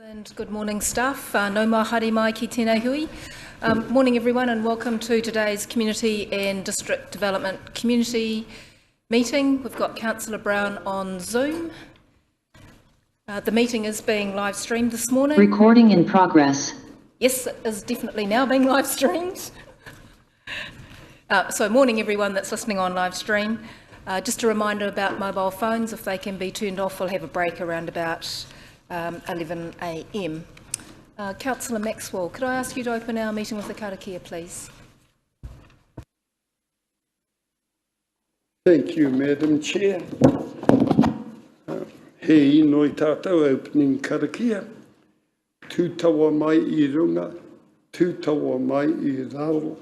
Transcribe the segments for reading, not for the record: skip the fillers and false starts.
And good morning, staff. No mā haere mai ki tēnei hui. Morning, everyone, and welcome to today's Community and District Development Community meeting. We've got Councillor Brown on Zoom. The meeting is being live streamed this morning. Recording in progress. Yes, it is definitely now being live streamed. So morning, everyone that's listening on live stream. Just a reminder about mobile phones. If they can be turned off, we'll have a break around about 11 a.m. Councillor Maxwell, could I ask you to open our meeting with the karakia, please? Thank you, Madam Chair. He noi tātou opening karakia. Tūtawa mai I runga, tūtawa mai I raro,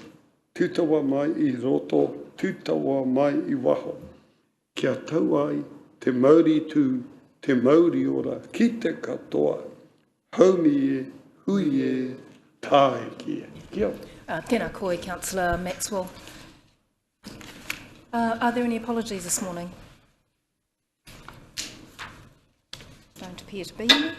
tūtawa mai I roto, tūtawa mai I waho. Kia tau ai, te Māori tū, te Māori ora, ki te katoa, haumi e, hui e, tāe kia. Kia. Tēnā koe, Councillor Maxwell. Are there any apologies this morning? Don't appear to be any.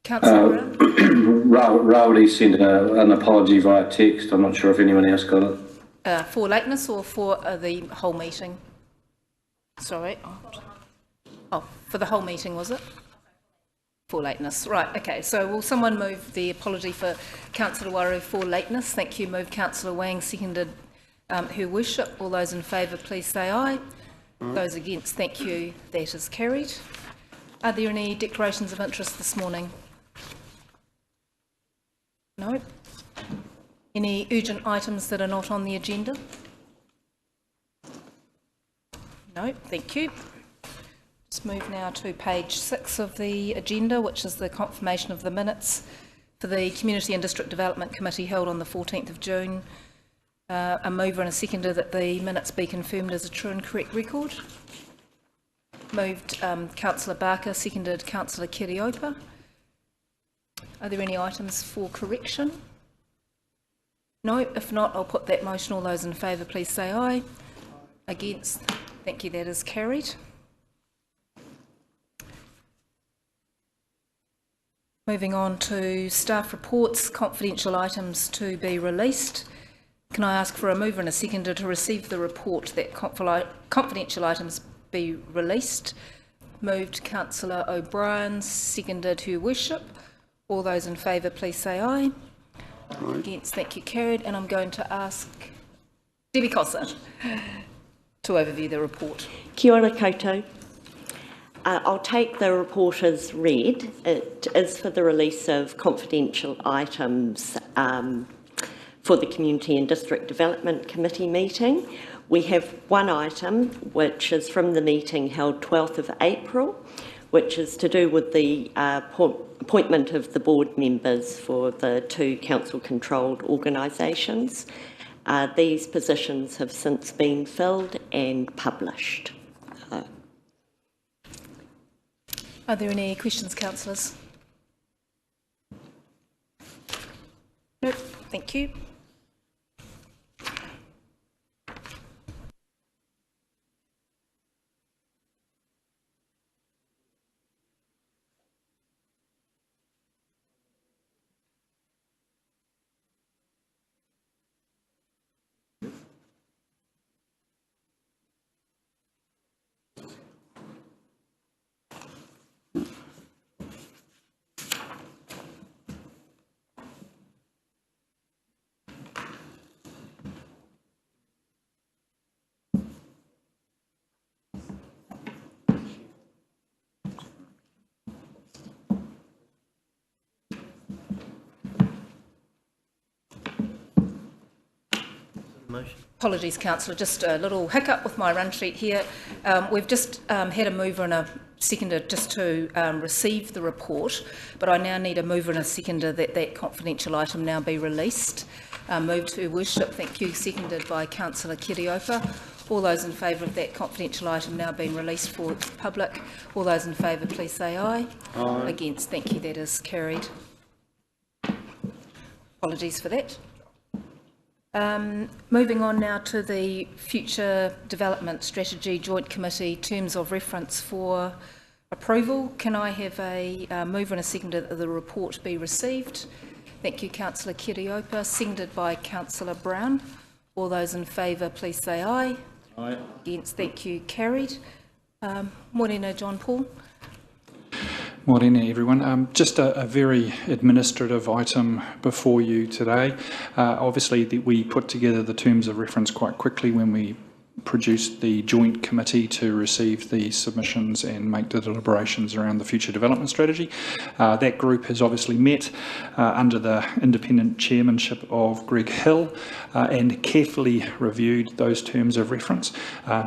Councillor Brown? Rowley sent an apology via text. I'm not sure if anyone else got it. For lateness or for the whole meeting? Sorry. Oh, for the whole meeting, was it? For lateness. Right, okay. So will someone move the apology for Councillor Waru for lateness? Thank you. Move Councillor Wang, seconded Her Worship. All those in favour, please say aye. Those against, thank you. That is carried. Are there any declarations of interest this morning? No. Any urgent items that are not on the agenda? No, thank you. Let's move now to page 6 of the agenda, which is the confirmation of the minutes for the Community and District Development Committee held on the 14th of June. A mover and a seconder that the minutes be confirmed as a true and correct record. Moved Councillor Barker, seconded Councillor Kiriopa. Are there any items for correction? No, if not, I'll put that motion. All those in favour, please say aye. Against, thank you, that is carried. Moving on to staff reports, confidential items to be released. Can I ask for a mover and a seconder to receive the report that confidential items be released? Moved Councillor O'Brien, seconded Her Worship. All those in favour, please say aye. Aye. Against, thank you, carried. And I'm going to ask Debbie Cossa to overview the report. Kia ora koutou. I'll take the report as read. It is for the release of confidential items for the Community and District Development Committee meeting. We have one item which is from the meeting held 12th of April, which is to do with the appointment of the board members for the two council-controlled organisations. These positions have since been filled and published. Are there any questions, councillors? Nope, thank you. Apologies, Councillor, just a little hiccup with my run sheet here. We've just had a mover and a seconder just to receive the report, but I now need a mover and a seconder that that confidential item now be released. Moved to Her Worship, thank you, seconded by Councillor Kiriopa. All those in favour of that confidential item now being released for the public, all those in favour please say aye. Aye. Against, thank you, that is carried. Apologies for that. Moving on now to the Future Development Strategy Joint Committee terms of reference for Approval. Can I have a mover and a seconder that the report be received? Thank you, Councillor Kiriopa, seconded by Councillor Brown. All those in favour, please say aye. Aye. Against, thank you, carried. Morena, John Paul. Morena, everyone. Just a very administrative item before you today. Obviously, we put together the terms of reference quite quickly when we produced the joint committee to receive the submissions and make the deliberations around the future development strategy. That group has obviously met under the independent chairmanship of Greg Hill and carefully reviewed those terms of reference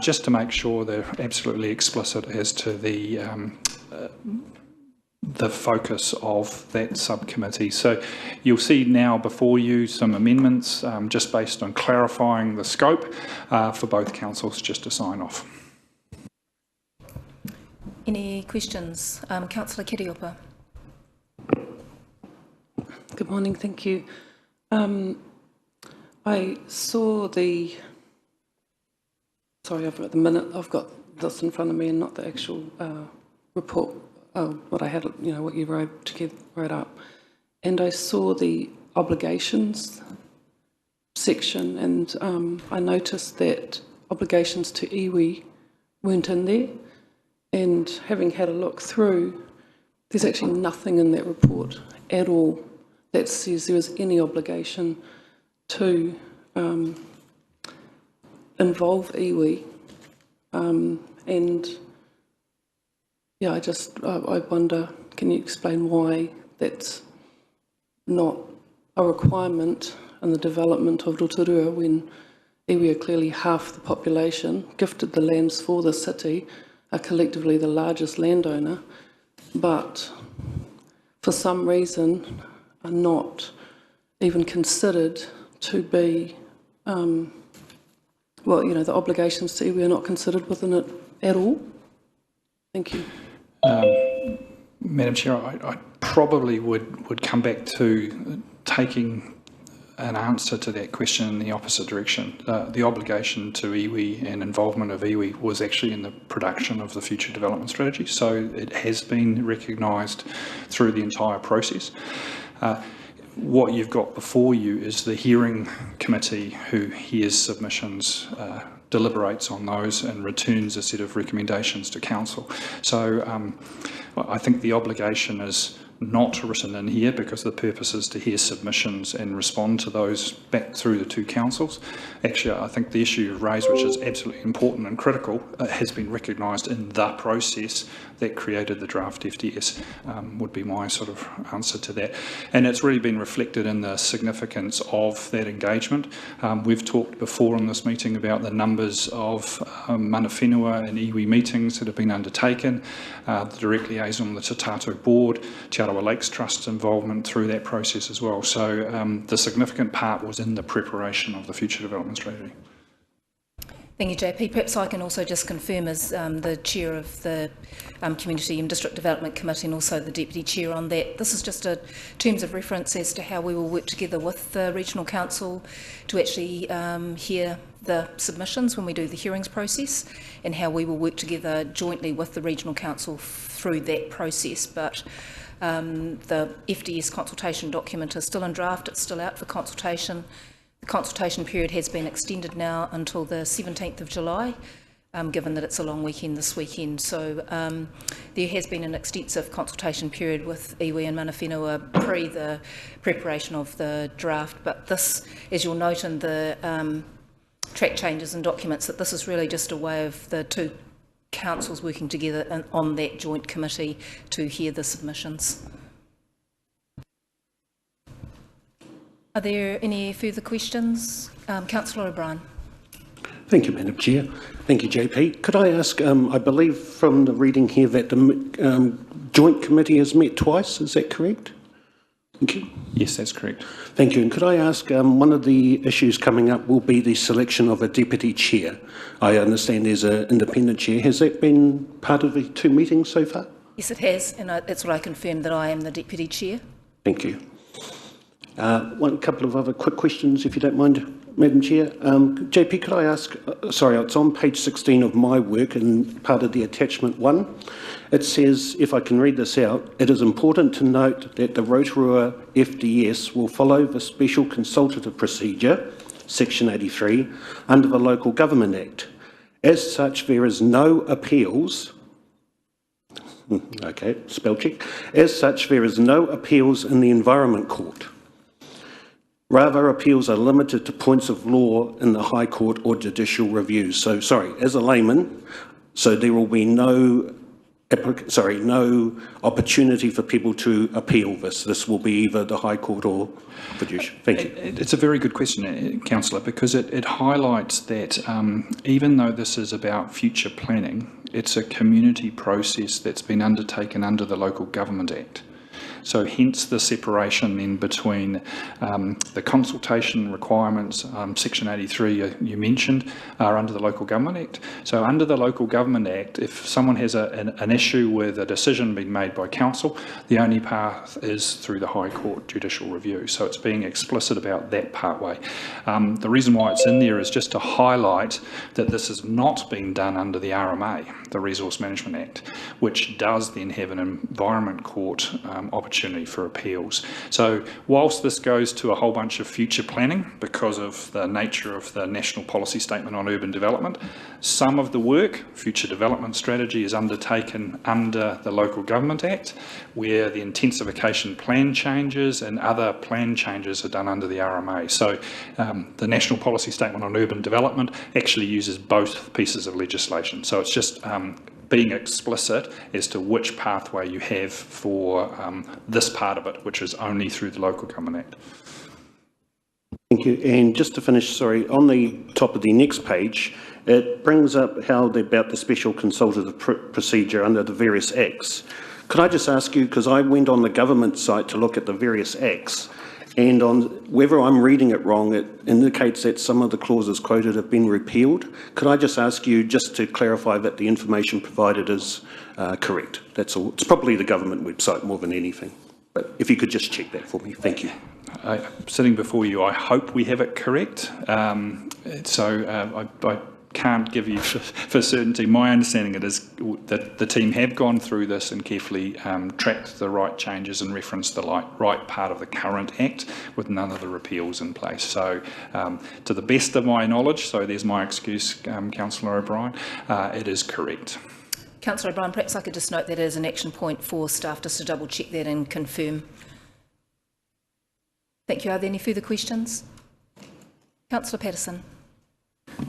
just to make sure they're absolutely explicit as to the focus of that subcommittee. So you'll see now before you some amendments just based on clarifying the scope for both councils just to sign off. Any questions? Councillor Kiriopa. Good morning, thank you. I saw the, sorry, I've got this in front of me and not the actual report. What I had, what you wrote up, and I saw the obligations section, and I noticed that obligations to iwi weren't in there. And having had a look through, there's actually nothing in that report at all that says there was any obligation to involve iwi, and yeah, I wonder, can you explain why that's not a requirement in the development of Rotorua when iwi are clearly half the population, gifted the lands for the city, are collectively the largest landowner, but for some reason are not even considered to be, the obligations to iwi are not considered within it at all? Thank you. Madam Chair, I probably would come back to taking an answer to that question in the opposite direction. The obligation to iwi and involvement of iwi was actually in the production of the future development strategy, so it has been recognised through the entire process. What you've got before you is the hearing committee who hears submissions, deliberates on those and returns a set of recommendations to council. So I think the obligation is not written in here because the purpose is to hear submissions and respond to those back through the two councils. Actually, I think the issue you've raised, which is absolutely important and critical, has been recognised in the process that created the draft FDS, would be my sort of answer to that. And it's really been reflected in the significance of that engagement. We've talked before in this meeting about the numbers of mana whenua and iwi meetings that have been undertaken, the direct liaison with the Te Tātou Board, Rotorua Lakes Trust's involvement through that process as well. So the significant part was in the preparation of the future development strategy. Thank you, JP. Perhaps I can also just confirm as the chair of the Community and District Development Committee and also the deputy chair on that. This is just a terms of reference as to how we will work together with the Regional Council to actually hear the submissions when we do the hearings process, and how we will work together jointly with the Regional Council through that process. But the FDS consultation document is still in draft, it's still out for consultation. The consultation period has been extended now until the 17th of July, given that it's a long weekend this weekend. So there has been an extensive consultation period with iwi and mana whenua pre the preparation of the draft. But this, as you'll note in the track changes and documents, that this is really just a way of the two councils working together on that joint committee to hear the submissions. Are there any further questions? Councillor O'Brien. Thank you, Madam Chair. Thank you, JP. Could I ask, I believe from the reading here that the joint committee has met twice, is that correct? Thank you. Yes, that's correct. Thank you. And could I ask, one of the issues coming up will be the selection of a deputy chair. I understand there's an independent chair. Has that been part of the two meetings so far? Yes, it has, and that's what I confirmed, that I am the deputy chair. Thank you. One couple of other quick questions, if you don't mind. Madam Chair, JP, could I ask, sorry, it's on page 16 of my work and part of the attachment 1. It says, if I can read this out, it is important to note that the Rotorua FDS will follow the Special Consultative Procedure, Section 83, under the Local Government Act. As such, there is no appeals. Okay, spell check. As such, there is no appeals in the Environment Court. Rather, appeals are limited to points of law in the High Court or judicial reviews. So, sorry, as a layman, so there will be no opportunity for people to appeal this. This will be either the High Court or judicial. Thank you. It's a very good question, Councillor, because it highlights that even though this is about future planning, it's a community process that's been undertaken under the Local Government Act. So hence the separation then between the consultation requirements, Section 83 you mentioned, are under the Local Government Act. So under the Local Government Act, if someone has an issue with a decision being made by council, the only path is through the High Court judicial review. So it's being explicit about that partway. The reason why it's in there is just to highlight that this is not being done under the RMA, the Resource Management Act, which does then have an Environment Court opportunity for appeals. So whilst this goes to a whole bunch of future planning because of the nature of the National Policy Statement on Urban Development, some of the work, future development strategy, is undertaken under the Local Government Act, where the intensification plan changes and other plan changes are done under the RMA. So the National Policy Statement on Urban Development actually uses both pieces of legislation. So it's just being explicit as to which pathway you have for this part of it, which is only through the Local Government Act. Thank you. And just to finish, sorry, on the top of the next page, it brings up how about the special consultative procedure under the various acts. Could I just ask you, because I went on the government site to look at the various acts, and on whether I'm reading it wrong, it indicates that some of the clauses quoted have been repealed. Could I just ask you just to clarify that the information provided is correct? That's all. It's probably the government website more than anything. But if you could just check that for me, thank you. Sitting before you, I hope we have it correct. I can't give you for certainty. My understanding it is that the team have gone through this and carefully tracked the right changes and referenced the right part of the current Act with none of the repeals in place. So to the best of my knowledge, so there's my excuse, Councillor O'Brien, it is correct. Councillor O'Brien, perhaps I could just note that as an action point for staff just to double check that and confirm. Thank you. Are there any further questions? Councillor Patterson.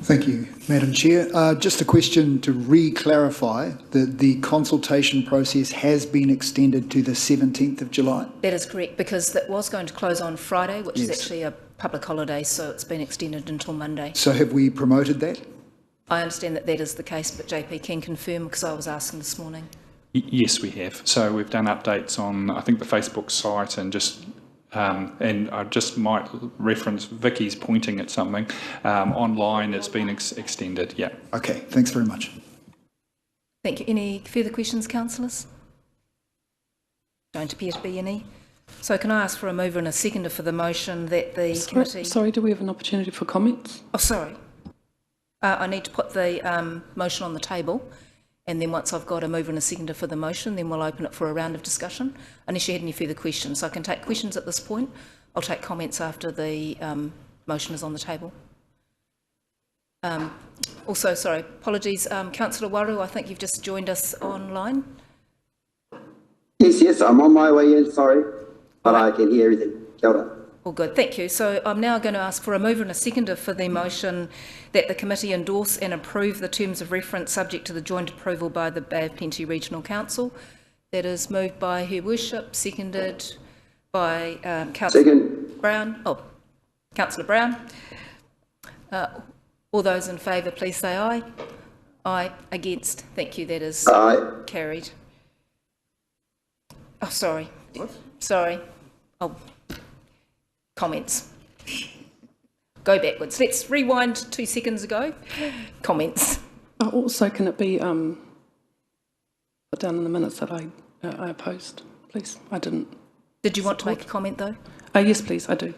Thank you, Madam Chair. Just a question to re-clarify that the consultation process has been extended to the 17th of July? That is correct, because that was going to close on Friday, which is actually a public holiday, so it's been extended until Monday. So have we promoted that? I understand that that is the case, but JP can confirm because I was asking this morning. Yes, we have. So we've done updates on, I think, the Facebook site and just and I just might reference Vicky's pointing at something. Online, it's been extended, yeah. Okay, thanks very much. Thank you. Any further questions, councillors? Don't appear to be any. So can I ask for a mover and a seconder for the motion that the committee... Sorry, do we have an opportunity for comments? Oh, sorry. I need to put the motion on the table, and then once I've got a mover and a seconder for the motion, then we'll open it for a round of discussion, unless you had any further questions. So I can take questions at this point. I'll take comments after the motion is on the table. Also, sorry, apologies, Councillor Waru, I think you've just joined us online. Yes, I'm on my way in, sorry, but I can hear everything. Kia ora. All good, thank you. So I'm now going to ask for a mover and a seconder for the motion that the committee endorse and approve the terms of reference subject to the joint approval by the Bay of Plenty Regional Council. That is moved by Her Worship, seconded by Councillor Brown. Oh, Councillor Brown. All those in favour, please say aye. Aye. Against? Thank you. That is carried. Oh, sorry. What? Sorry. Oh. Comments. Go backwards. Let's rewind 2 seconds ago. Comments. Also, can it be put down in the minutes that I opposed, please? I didn't. Did you want to make a comment though? Yes, please, I do.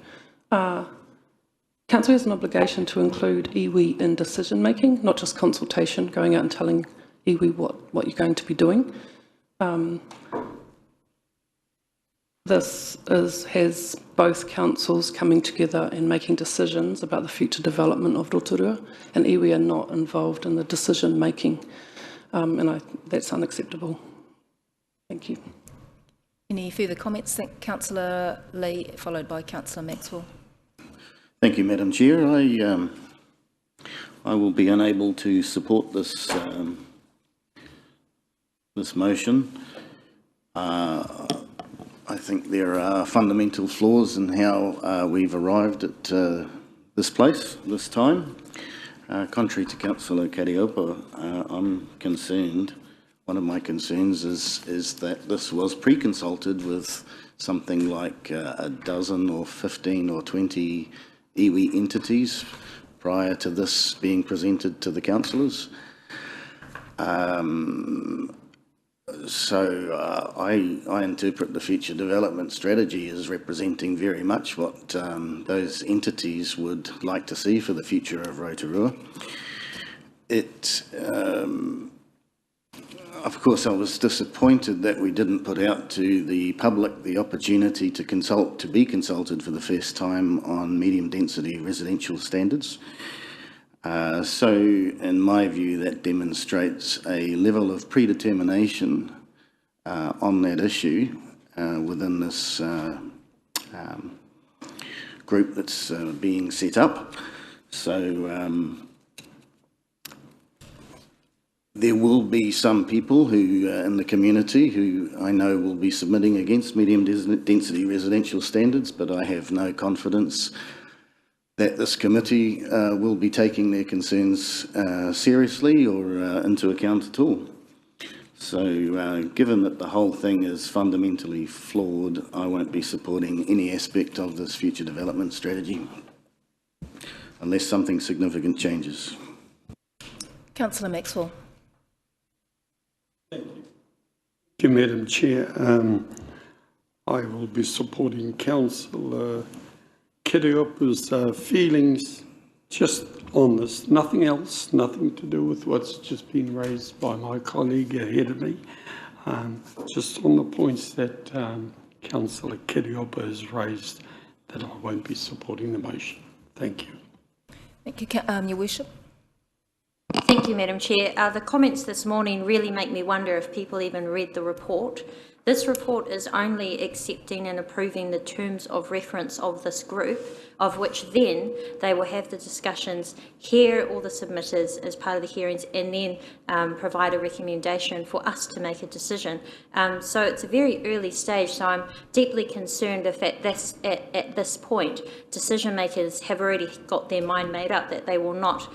Council has an obligation to include iwi in decision making, not just consultation, going out and telling iwi what you're going to be doing. This has both councils coming together and making decisions about the future development of Rotorua, and iwi are not involved in the decision making, and that's unacceptable. Thank you. Any further comments? Thank Councillor Lee, followed by Councillor Maxwell. Thank you, Madam Chair. I will be unable to support this this motion. I think there are fundamental flaws in how we've arrived at this place, this time. Contrary to Councillor Kariopa, I'm concerned. One of my concerns is that this was pre-consulted with something like a dozen or 15 or 20 iwi entities prior to this being presented to the councillors. So I interpret the future development strategy as representing very much what those entities would like to see for the future of Rotorua. Of course, I was disappointed that we didn't put out to the public the opportunity to be consulted for the first time on medium density residential standards. So, in my view, that demonstrates a level of predetermination on that issue within this group that's being set up. So, there will be some people who in the community who I know will be submitting against medium density residential standards, but I have no confidence that this committee will be taking their concerns seriously or into account at all. So given that the whole thing is fundamentally flawed, I won't be supporting any aspect of this future development strategy unless something significant changes. Councillor Maxwell. Thank you, Madam Chair. I will be supporting Councillor Kiriopa's feelings just on this, nothing else, nothing to do with what's just been raised by my colleague ahead of me, just on the points that Councillor Kiriopa has raised, that I won't be supporting the motion. Thank you. Thank you, Your Worship. Thank you, Madam Chair. The comments this morning really make me wonder if people even read the report. This report is only accepting and approving the terms of reference of this group, of which then they will have the discussions, hear all the submitters as part of the hearings, and then provide a recommendation for us to make a decision. So it's a very early stage, so I'm deeply concerned if at this point decision makers have already got their mind made up that they will not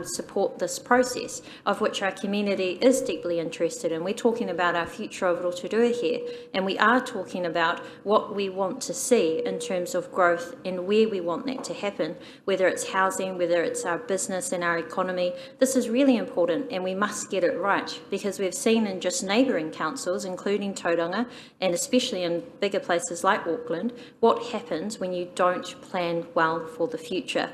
support this process, of which our community is deeply interested in. We're talking about our future of Rotorua here, and we are talking about what we want to see in terms of growth and where we want that to happen, whether it's housing, whether it's our business and our economy. This is really important, and we must get it right, because we've seen in just neighbouring councils, including Tauranga, and especially in bigger places like Auckland, what happens when you don't plan well for the future.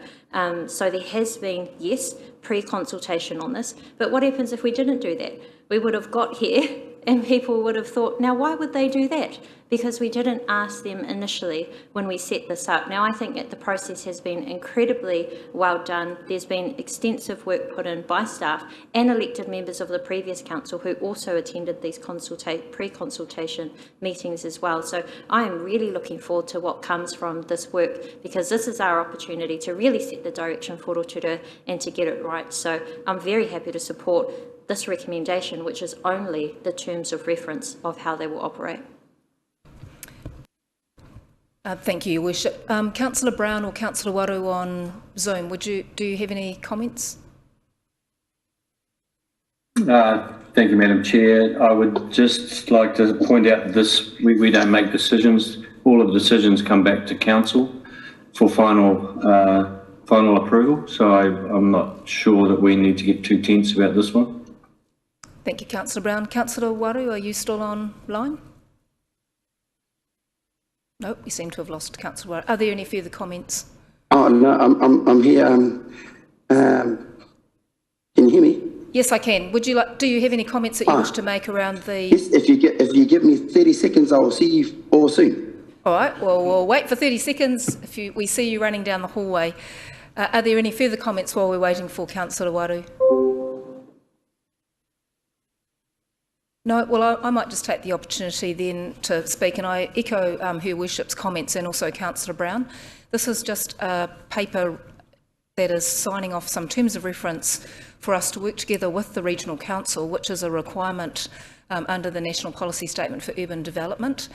So there has been, yes, pre-consultation on this, but what happens if we didn't do that? We would have got here and people would have thought, now why would they do that? Because we didn't ask them initially when we set this up. Now I think that the process has been incredibly well done. There's been extensive work put in by staff and elected members of the previous council who also attended these pre-consultation meetings as well. So I am really looking forward to what comes from this work, because this is our opportunity to really set the direction for Rotorua and to get it right. So I'm very happy to support this recommendation, which is only the terms of reference of how they will operate. Thank you, Your Worship. Councillor Brown or Councillor Waru on Zoom, do you have any comments? Thank you, Madam Chair. I would just like to point out this: we don't make decisions. All of the decisions come back to council for final approval. So I'm not sure that we need to get too tense about this one. Thank you, Councillor Brown. Councillor Waru, are you still online? No, we seem to have lost Councillor Waru. Are there any further comments Oh, no, I'm here. Can you hear me? Yes, I can. Would you like? Do you have any comments that you wish to make around the? Yes, if you give me 30 seconds, I will see you all soon. All right. Well, we'll wait for 30 seconds. If we see you running down the hallway, are there any further comments while we're waiting for Councillor Waru? No, well, I might just take the opportunity then to speak, and I echo Her Worship's comments and also Councillor Brown. This is just a paper that is signing off some terms of reference for us to work together with the Regional Council, which is a requirement under the National Policy Statement for Urban Development.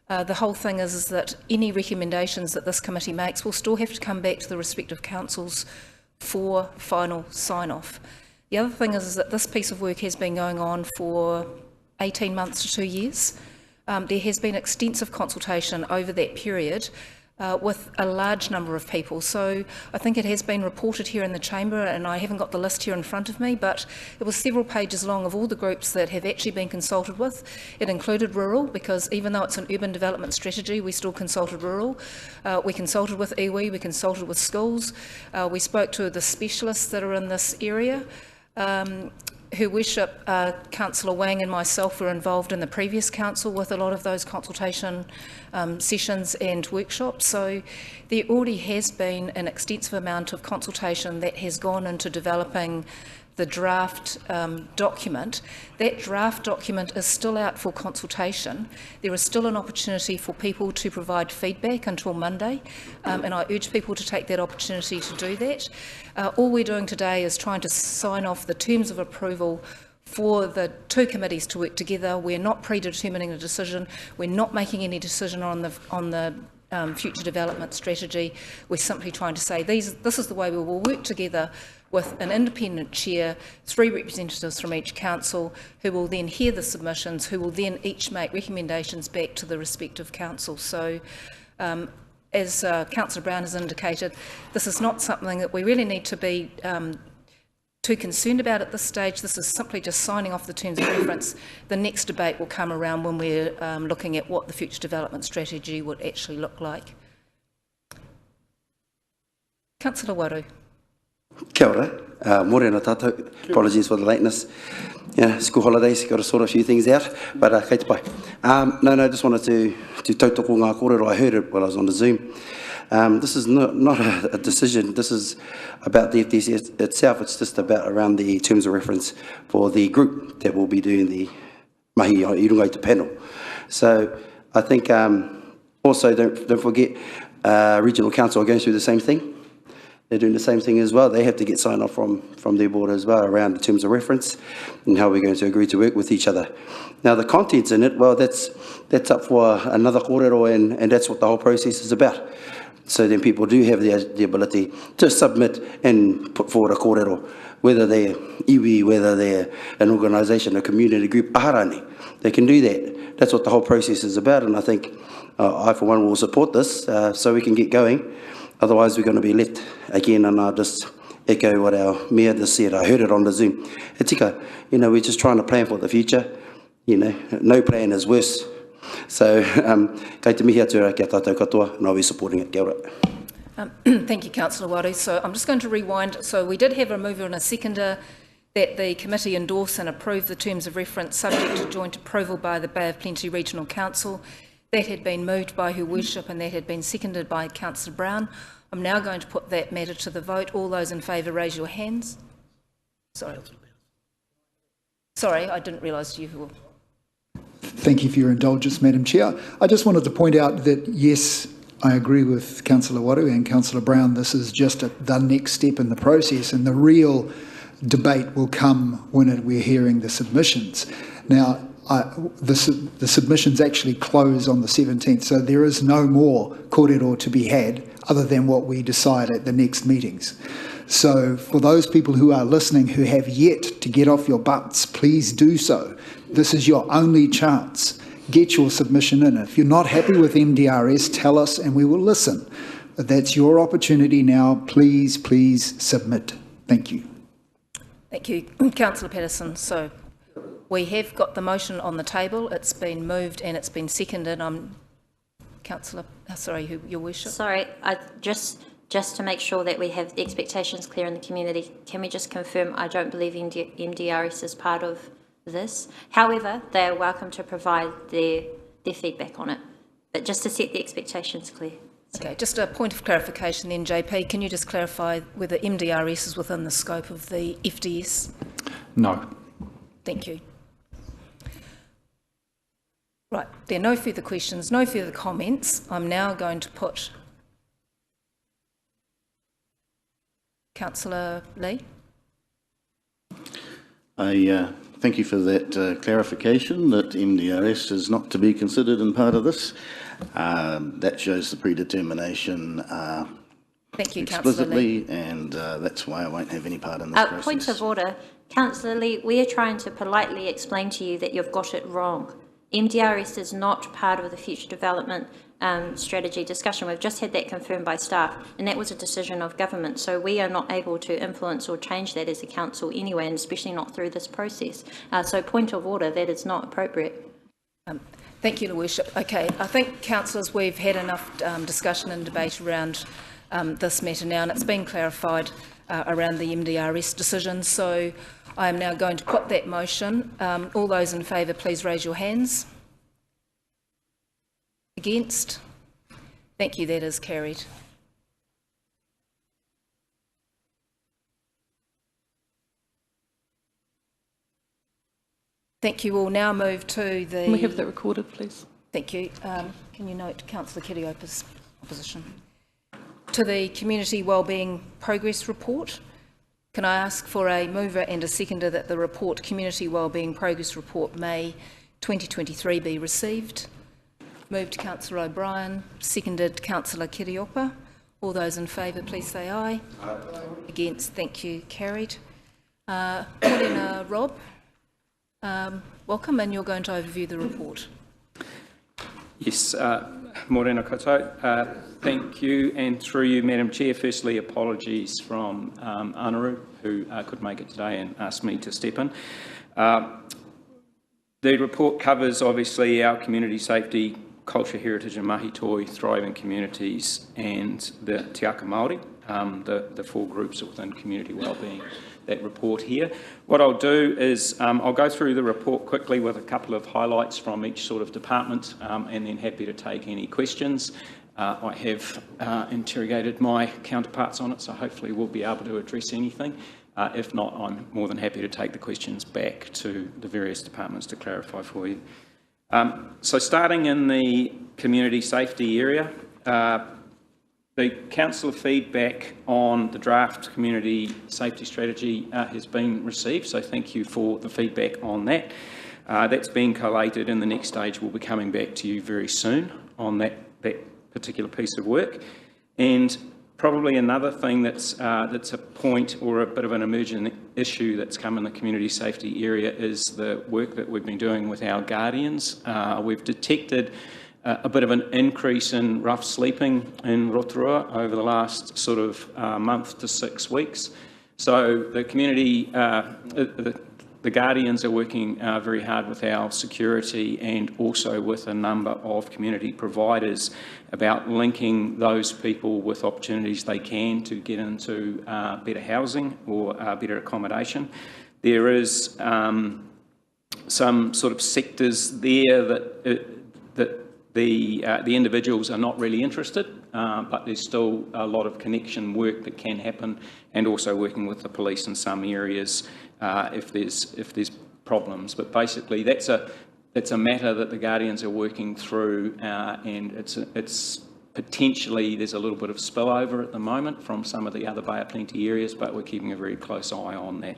The whole thing is that any recommendations that this committee makes will still have to come back to the respective councils for final sign-off. The other thing is that this piece of work has been going on for 18 months to 2 years. There has been extensive consultation over that period with a large number of people. So I think it has been reported here in the chamber, and I haven't got the list here in front of me, but it was several pages long of all the groups that have actually been consulted with. It included rural, because even though it's an urban development strategy, we still consulted rural. We consulted with iwi, we consulted with schools. We spoke to the specialists that are in this area. Her Worship, Councillor Wang and myself were involved in the previous council with a lot of those consultation sessions and workshops. So there already has been an extensive amount of consultation that has gone into developing the draft document. That draft document is still out for consultation. There is still an opportunity for people to provide feedback until Monday, and I urge people to take that opportunity to do that. All we're doing today is trying to sign off the terms of approval for the two committees to work together. We're not predetermining a decision. We're not making any decision on the future development strategy. We're simply trying to say this is the way we will work together with an independent chair, 3 representatives from each council, who will then hear the submissions, who will then each make recommendations back to the respective council. So as Councillor Brown has indicated, this is not something that we really need to be too concerned about at this stage. This is simply just signing off the terms of reference. The next debate will come around when we're looking at what the future development strategy would actually look like. Councillor Waru. Kia ora. Morena tātou. Apologies for the lateness. Yeah, school holidays, got to sort a few things out, but kei te pai. No, just wanted to tautoko ngā kōrero. I heard it while I was on the Zoom. This is not a decision. This is about the FTC itself. It's just about around the terms of reference for the group that will be doing the mahi i runga i te panel. So I think also don't forget Regional Council are going through the same thing. They're doing the same thing as well. They have to get sign off from their board as well around the terms of reference and how we're going to agree to work with each other. Now the contents in it, well, that's up for another kōrero, and that's what the whole process is about. So then people do have the ability to submit and put forward a kōrero, whether they're iwi, whether they're an organisation, a community group, aharani. They can do that. That's what the whole process is about, and I think I, for one, will support this so we can get going. Otherwise, we're going to be left again, and I'll just echo what our mayor just said. I heard it on the Zoom. E tika, we're just trying to plan for the future. No plan is worse. So, kei te mihi atua kia tātou katoa, and I'll be supporting it. Kia ora. Thank you, Councillor Waru. So I'm just going to rewind. So we did have a mover and a seconder that the committee endorse and approve the terms of reference subject to joint approval by the Bay of Plenty Regional Council. That had been moved by Her Worship and that had been seconded by Councillor Brown. I'm now going to put that matter to the vote. All those in favour, raise your hands. Sorry, I didn't realise you were... Thank you for your indulgence, Madam Chair. I just wanted to point out that, yes, I agree with Councillor Waru and Councillor Brown. This is just the next step in the process, and the real debate will come when we're hearing the submissions. Now, the submissions actually close on the 17th, so there is no more kōrero to be had other than what we decide at the next meetings. So for those people who are listening who have yet to get off your butts, please do so. This is your only chance. Get your submission in. If you're not happy with MDRS, tell us and we will listen. But that's your opportunity now. Please, please submit. Thank you. Thank you, Councillor Patterson. So we have got the motion on the table. It's been moved and it's been seconded. Councillor, sorry, Your Worship. Sorry, I just just to make sure that we have the expectations clear in the community, can we just confirm I don't believe MDRS is part of this? However, they are welcome to provide their feedback on it, but just to set the expectations clear. Okay, just a point of clarification then, JP. Can you just clarify whether MDRS is within the scope of the FDS? No. Thank you. Right, there are no further questions, no further comments. I'm now going to put Councillor Lee. I thank you for that clarification that MDRS is not to be considered in part of this. That shows the predetermination Thank you, Councillor Lee. explicitly, and that's why I won't have any part in this process. Point of order. Councillor Lee, we are trying to politely explain to you that you've got it wrong. MDRS is not part of the future development strategy discussion. We've just had that confirmed by staff, and that was a decision of government. So we are not able to influence or change that as a council anyway, and especially not through this process. So point of order, that is not appropriate. Thank you, Your Worship. Okay, I think, councillors, we've had enough discussion and debate around this matter now, and it's been clarified around the MDRS decision. So I am now going to put that motion. All those in favour, please raise your hands. Against? Thank you, that is carried. Thank you. We'll now move to the... Can we have that recorded, please? Thank you. Can you note Councillor Kiriopa's opposition? To the Community Wellbeing Progress Report. Can I ask for a mover and a seconder that the report, Community Wellbeing Progress Report May 2023, be received? Moved Councillor O'Brien, seconded Councillor Kiriopa. All those in favour, please say aye. Aye. Against? Thank you. Carried. Morena Rob, welcome, and you're going to overview the report. Yes, morena koutou. Thank you, and through you, Madam Chair, firstly apologies from Anaru, who couldn't make it today and asked me to step in. The report covers obviously our community safety, culture, heritage and mahi toi, thriving communities, and the Te Aka Māori, the four groups within community wellbeing, that report here. What I'll do is I'll go through the report quickly with a couple of highlights from each sort of department, and then happy to take any questions. I have interrogated my counterparts on it, so hopefully we'll be able to address anything. If not, I'm more than happy to take the questions back to the various departments to clarify for you. So starting in the community safety area, the council feedback on the draft community safety strategy has been received, so thank you for the feedback on that. That's been collated, and the next stage will be coming back to you very soon on that particular piece of work. And probably another thing that's a point or a bit of an emergent issue that's come in the community safety area is the work that we've been doing with our guardians. We've detected a bit of an increase in rough sleeping in Rotorua over the last sort of month to 6 weeks. So the community, the guardians are working very hard with our security and also with a number of community providers about linking those people with opportunities they can to get into better housing or better accommodation. There is some sort of sectors there that the individuals are not really interested, but there's still a lot of connection work that can happen, and also working with the police in some areas if there's problems. But basically, that's a matter that the guardians are working through, and it's potentially there's a little bit of spillover at the moment from some of the other Bay of Plenty areas, but we're keeping a very close eye on that.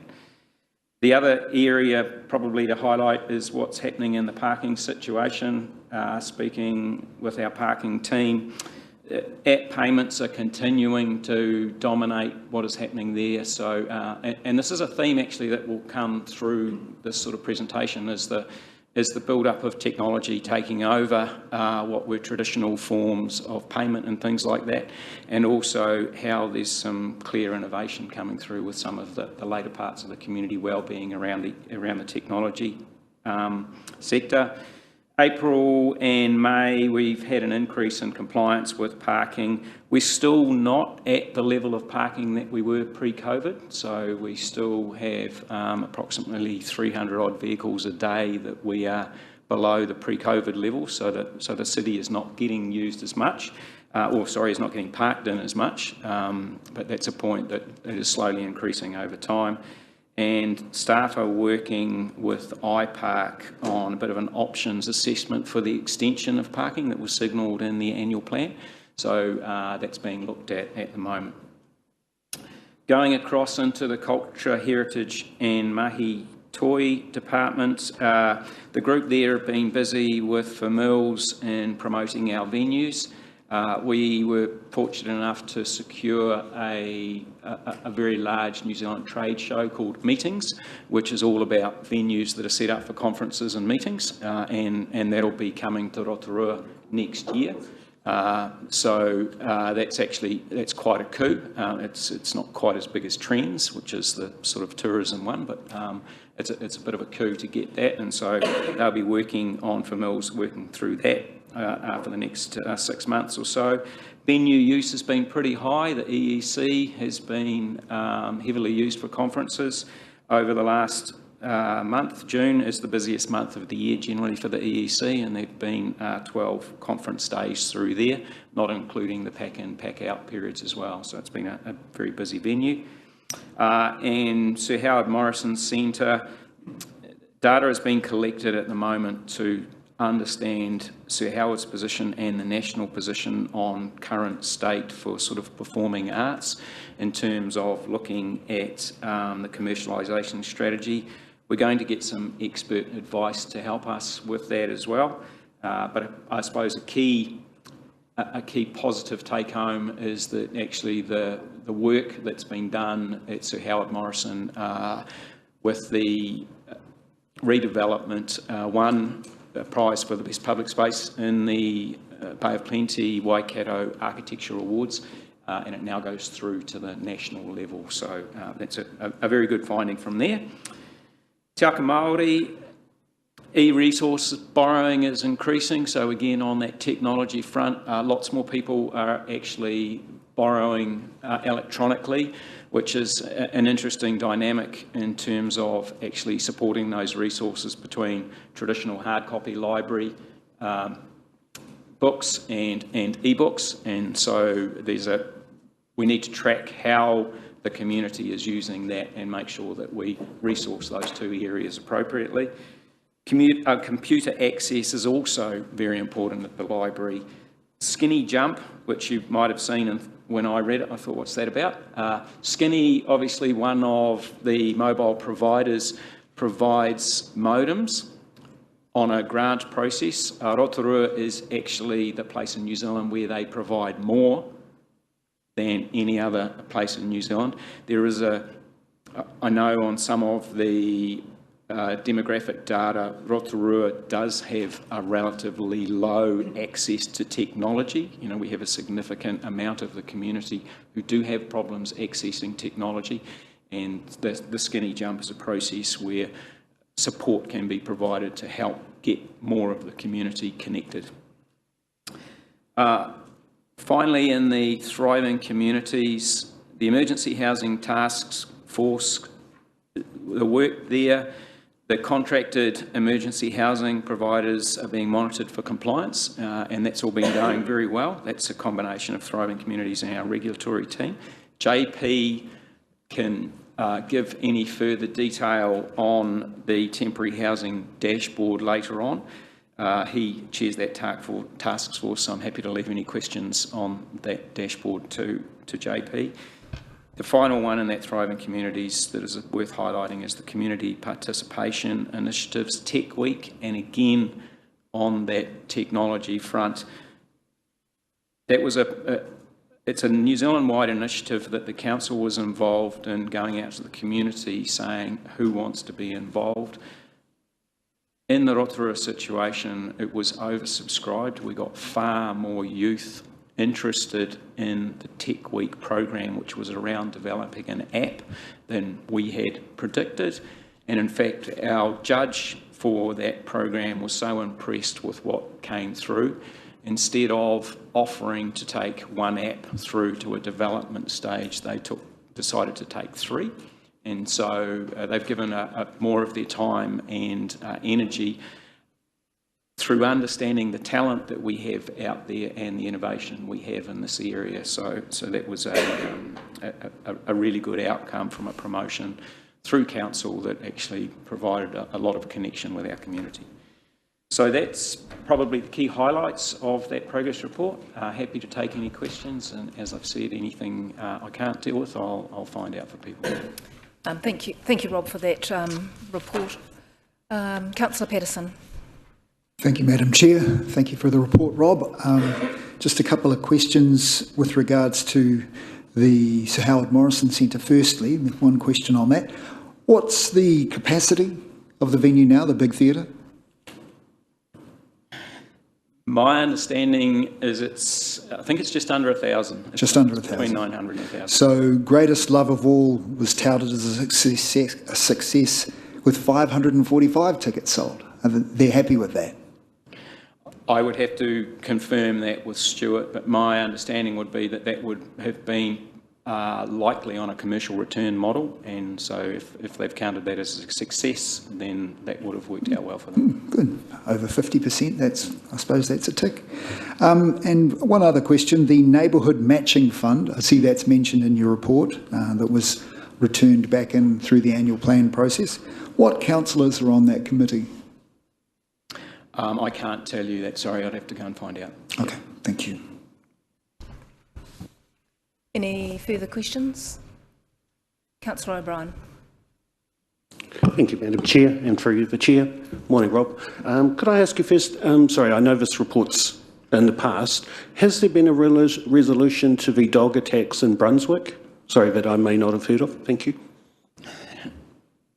The other area probably to highlight is what's happening in the parking situation. Speaking with our parking team, app payments are continuing to dominate what is happening there. So, and this is a theme actually that will come through this sort of presentation, is the build-up of technology taking over what were traditional forms of payment and things like that, and also how there's some clear innovation coming through with some of the later parts of the community wellbeing around the technology sector. April and May, we've had an increase in compliance with parking. We're still not at the level of parking that we were pre-COVID, so we still have approximately 300 odd vehicles a day that we are below the pre-COVID level, so the city is not getting used as much, is not getting parked in as much, but that's a point that it is slowly increasing over time. And staff are working with iPark on a bit of an options assessment for the extension of parking that was signalled in the annual plan. So that's being looked at the moment. Going across into the Culture, Heritage and Mahi Toi department, the group there have been busy with Famils in promoting our venues. We were fortunate enough to secure a very large New Zealand trade show called Meetings, which is all about venues that are set up for conferences and meetings, and that'll be coming to Rotorua next year. That's quite a coup. It's not quite as big as Trends, which is the sort of tourism one, but it's a bit of a coup to get that, and so they'll be working on Famils, working through that for the next 6 months or so. Venue use has been pretty high. The EEC has been heavily used for conferences over the last month. June is the busiest month of the year generally for the EEC, and there have been 12 conference days through there, not including the pack-in, pack-out periods as well. So it's been a very busy venue. And Sir Howard Morrison Centre, data is being collected at the moment to understand Sir Howard's position and the national position on current state for sort of performing arts in terms of looking at the commercialisation strategy. We're going to get some expert advice to help us with that as well. But I suppose a key positive take home is that actually the work that's been done at Sir Howard Morrison with the redevelopment, won a prize for the best public space in the Bay of Plenty Waikato Architecture Awards, and it now goes through to the national level. So that's a very good finding from there. Te Aka Māori, e-resource borrowing is increasing, so again on that technology front, lots more people are actually borrowing electronically, which is an interesting dynamic in terms of actually supporting those resources between traditional hard copy library books and e-books, and so we need to track how the community is using that and make sure that we resource those two areas appropriately. Computer access is also very important at the library. Skinny Jump, which you might have seen when I read it, I thought, what's that about? Skinny, obviously one of the mobile providers, provides modems on a grant process. Rotorua is actually the place in New Zealand where they provide more than any other place in New Zealand. There is I know on some of the demographic data, Rotorua does have a relatively low access to technology. You know, we have a significant amount of the community who do have problems accessing technology, and the Skinny Jump is a process where support can be provided to help get more of the community connected. Finally, in the thriving communities, the Emergency Housing Task Force, the work there, the contracted emergency housing providers are being monitored for compliance, and that's all been going very well. That's a combination of thriving communities and our regulatory team. JP can give any further detail on the temporary housing dashboard later on. He chairs that task force, so I'm happy to leave any questions on that dashboard to JP. The final one in that thriving communities that is worth highlighting is the community participation initiatives, Tech Week, and again on that technology front, that was it's a New Zealand-wide initiative that the council was involved in, going out to the community saying who wants to be involved. In the Rotorua situation, it was oversubscribed. We got far more youth interested in the Tech Week program, which was around developing an app, than we had predicted. And in fact, our judge for that program was so impressed with what came through. Instead of offering to take one app through to a development stage, they decided to take 3. And so they've given more of their time and energy through understanding the talent that we have out there and the innovation we have in this area. So that was a really good outcome from a promotion through council that actually provided a lot of connection with our community. So that's probably the key highlights of that progress report. Happy to take any questions, and as I've said, anything I can't deal with, I'll find out for people. Thank you, Rob, for that report. Councillor Patterson. Thank you, Madam Chair. Thank you for the report, Rob. Just a couple of questions with regards to the Sir Howard Morrison Centre. Firstly, one question on that. What's the capacity of the venue now, the big theatre? My understanding is I think it's just under 1,000. Just under 1,000. Between 900 and 1,000. So greatest love of all was touted as a success with 545 tickets sold. They're happy with that? I would have to confirm that with Stuart, but my understanding would be that that would have been likely on a commercial return model, and so if they've counted that as a success, then that would have worked out well for them. Good. Over 50%, I suppose that's a tick. And one other question, the Neighbourhood Matching Fund, I see that's mentioned in your report, that was returned back in through the annual plan process. What councillors are on that committee? I can't tell you that, sorry, I'd have to go and find out. Okay, thank you. Any further questions? Councillor O'Brien. Thank you, Madam Chair, and through the Chair. Morning, Rob. Could I ask you first, sorry, I know this report's in the past, has there been a resolution to the dog attacks in Brunswick? Sorry, that I may not have heard of. Thank you.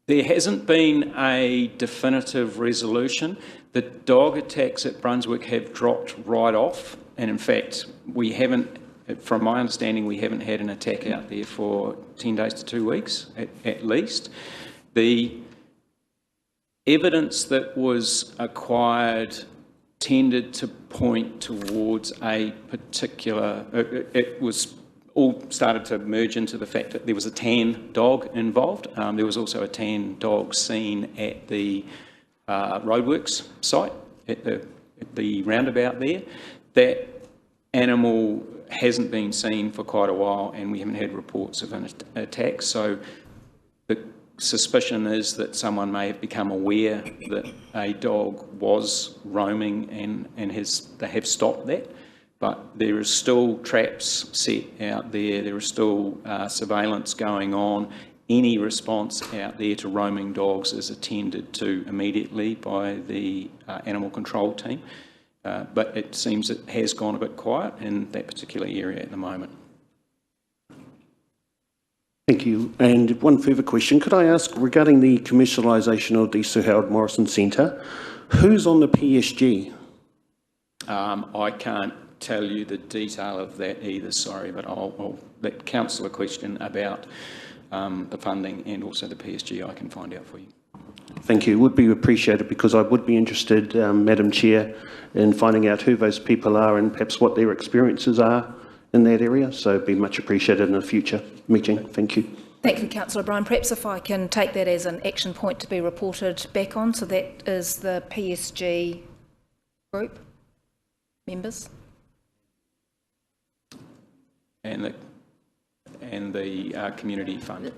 There hasn't been a definitive resolution. The dog attacks at Brunswick have dropped right off, and in fact, we haven't, from my understanding, we haven't had an attack out there for 10 days to 2 weeks, at least. The evidence that was acquired tended to point towards a particular, it was all started to merge into the fact that there was a tan dog involved. There was also a tan dog seen at the roadworks site, at the roundabout there. That animal hasn't been seen for quite a while, and we haven't had reports of an attack. So the suspicion is that someone may have become aware that a dog was roaming and they have stopped that. But there is still traps set out there. There is still surveillance going on. Any response out there to roaming dogs is attended to immediately by the animal control team. But it seems it has gone a bit quiet in that particular area at the moment. Thank you. And one further question. Could I ask, regarding the commercialisation of the Sir Howard Morrison Centre, who's on the PSG? I can't tell you the detail of that either, sorry, but I'll let council a question about the funding and also the PSG I can find out for you. Thank you. Would be appreciated, because I would be interested, Madam Chair, in finding out who those people are and perhaps what their experiences are in that area. So it'd be much appreciated in a future meeting. Thank you. Thank you, Councillor O'Brien. Perhaps if I can take that as an action point to be reported back on. So that is the PSG group members. And the community fund.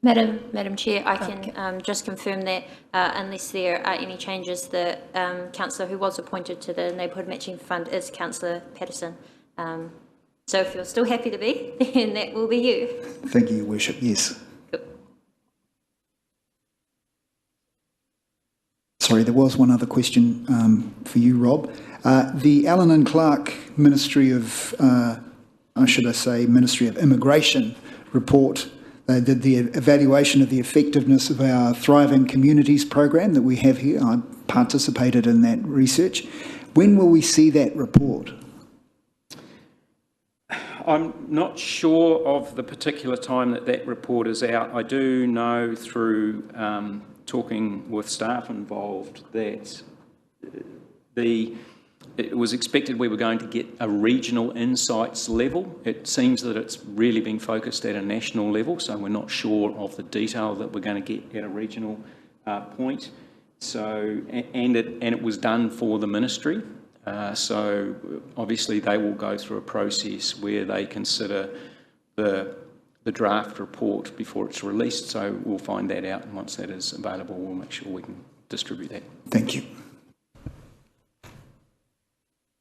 Madam Chair, I can just confirm that unless there are any changes, the councillor who was appointed to the Neighbourhood Matching Fund is Councillor Patterson. So if you're still happy to be, then that will be you. Thank you, Your Worship. Yes. Good. Sorry, there was one other question for you, Rob. The Allen and Clark Ministry of, Ministry of Immigration report. They did the evaluation of the effectiveness of our Thriving Communities program that we have here. I participated in that research. When will we see that report? I'm not sure of the particular time that report is out. I do know through talking with staff involved that it was expected we were going to get a regional insights level. It seems that it's really been focused at a national level, so we're not sure of the detail that we're going to get at a regional point. So, and it was done for the ministry. So obviously they will go through a process where they consider the draft report before it's released. So we'll find that out, and once that is available, we'll make sure we can distribute that. Thank you.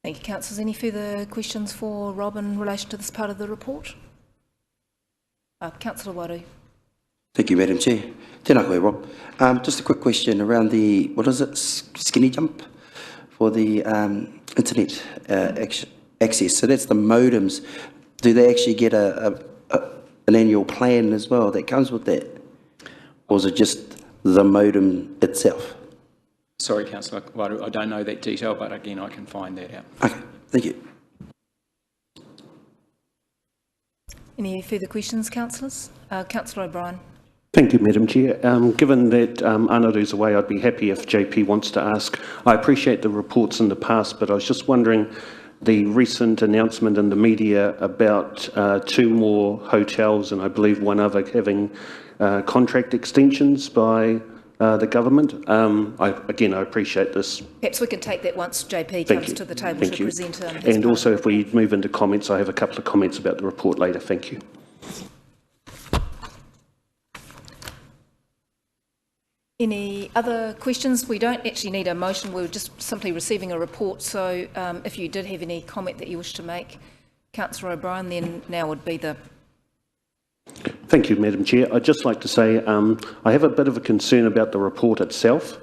Thank you, councillors. Any further questions for Rob in relation to this part of the report? Councillor Waru. Thank you, Madam Chair. Tēnā koe, Rob. Just a quick question around the, what is it, skinny jump for the internet access. So that's the modems. Do they actually get an annual plan as well that comes with that? Or is it just the modem itself? Sorry, Councillor Waru, I don't know that detail, but again, I can find that out. Okay, thank you. Any further questions, councillors? Councillor O'Brien. Thank you, Madam Chair. Given that Anaru's away, I'd be happy if JP wants to ask. I appreciate the reports in the past, but I was just wondering the recent announcement in the media about 2 more hotels and I believe 1 other having contract extensions by the government. I appreciate this. Perhaps we can take that once JP comes to the table to present his And also, if we move into comments, I have a couple of comments about the report later. Thank you. Any other questions? We don't actually need a motion. We're just simply receiving a report. So if you did have any comment that you wish to make, Councillor O'Brien, then now would be the... Thank you, Madam Chair. I'd just like to say I have a bit of a concern about the report itself.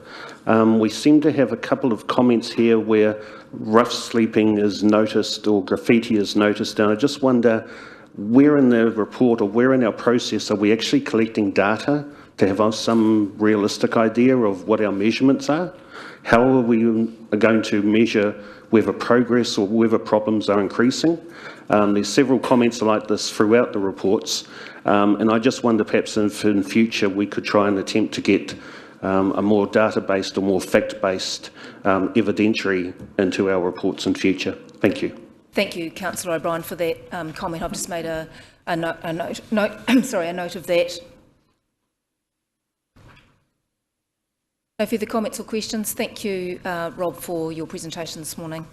We seem to have a couple of comments here where rough sleeping is noticed or graffiti is noticed, and I just wonder where in the report or where in our process are we actually collecting data to have some realistic idea of what our measurements are? How are we going to measure whether progress or whether problems are increasing? There's several comments like this throughout the reports, and I just wonder perhaps in future we could try and attempt to get a more data-based or more fact-based evidentiary into our reports in future. Thank you. Thank you, Councillor O'Brien, for that comment. I've just made a note of that. No further comments or questions. Thank you, Rob, for your presentation this morning.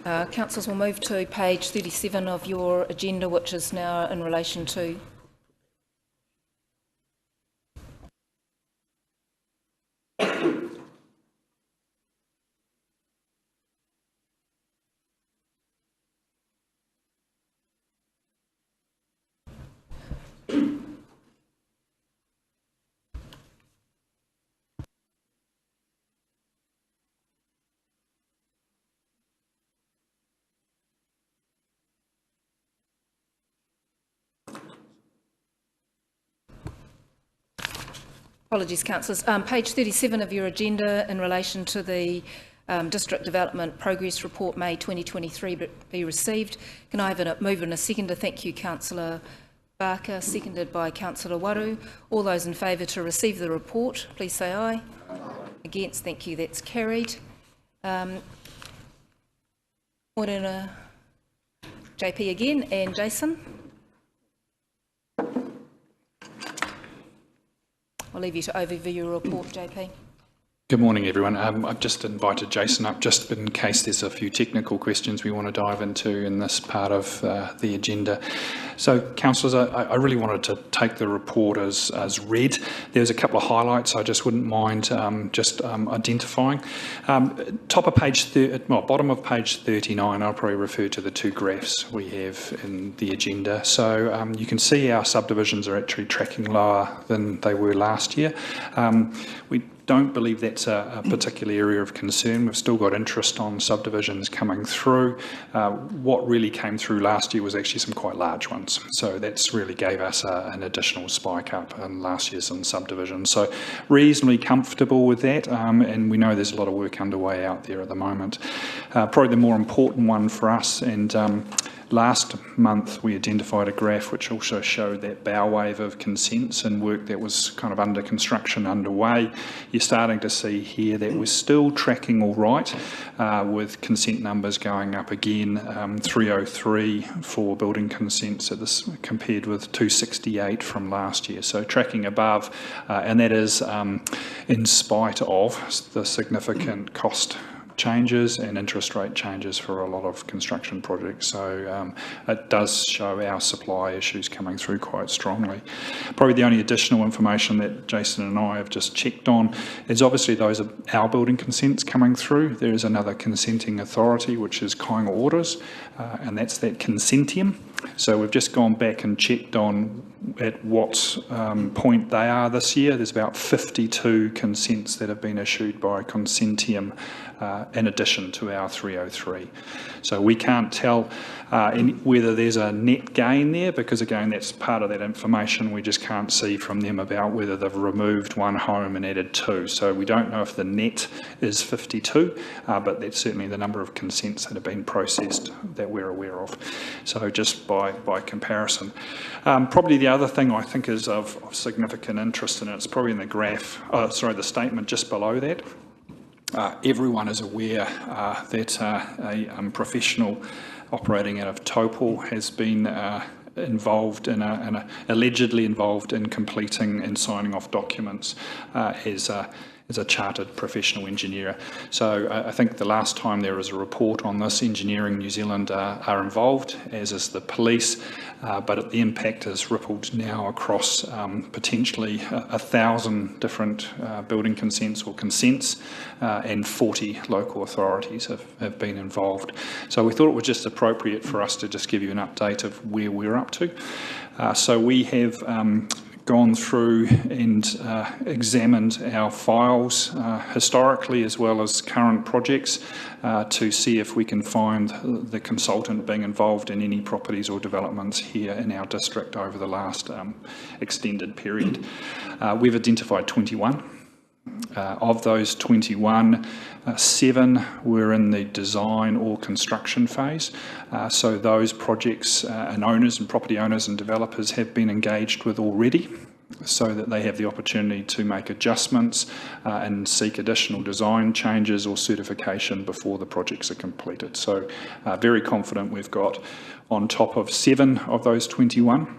Councillors, will move to page 37 of your agenda, which is now in relation to apologies, councillors. Page 37 of your agenda in relation to the District Development Progress Report May 2023 be received. Can I have a move and a seconder? Thank you, Councillor Barker, seconded by Councillor Waru. All those in favour to receive the report, please say aye. Against, thank you, that's carried. Morena, JP again, and Jason. I'll leave you to overview your report, JP. Good morning, everyone. I've just invited Jason up just in case there's a few technical questions we want to dive into in this part of the agenda. So, councillors, I really wanted to take the report as read. There's a couple of highlights I just wouldn't mind identifying. Bottom of page 39, I'll probably refer to the 2 graphs we have in the agenda. So you can see our subdivisions are actually tracking lower than they were last year. We don't believe that's a particular area of concern. We've still got interest on subdivisions coming through. What really came through last year was actually some quite large ones. So that's really gave us an additional spike up in last year's in subdivisions. So reasonably comfortable with that, and we know there's a lot of work underway out there at the moment. Probably the more important one for us, and Last month we identified a graph which also showed that bow wave of consents and work that was kind of under construction underway. You're starting to see here that we're still tracking all right, with consent numbers going up again, 303 for building consents at this, compared with 268 from last year. So tracking above, and that is in spite of the significant cost changes and interest rate changes for a lot of construction projects. So it does show our supply issues coming through quite strongly. Probably the only additional information that Jason and I have just checked on is obviously those are our building consents coming through. There is another consenting authority, which is Kāinga Orders, and that's that consentium. So we've just gone back and checked on at what point they are this year. There's about 52 consents that have been issued by consentium in addition to our 303. So we can't tell whether there's a net gain there, because again, that's part of that information we just can't see from them about whether they've removed one home and added two. So we don't know if the net is 52, but that's certainly the number of consents that have been processed that we're aware of. So just by comparison. Probably the other thing I think is of significant interest, and it's probably in the graph, the statement just below that. Everyone is aware that a professional operating out of Taupō has been involved allegedly involved in completing and signing off documents as a chartered professional engineer. So I think the last time there was a report on this, Engineering New Zealand are involved, as is the police, but the impact has rippled now across potentially 1,000 different building consents or consents, and 40 local authorities have been involved. So we thought it was just appropriate for us to just give you an update of where we're up to. So we have gone through and examined our files historically as well as current projects to see if we can find the consultant being involved in any properties or developments here in our district over the last extended period. We've identified 21. Of those 21, 7 were in the design or construction phase. So those projects and owners and property owners and developers have been engaged with already, so that they have the opportunity to make adjustments and seek additional design changes or certification before the projects are completed. So very confident we've got on top of 7 of those 21.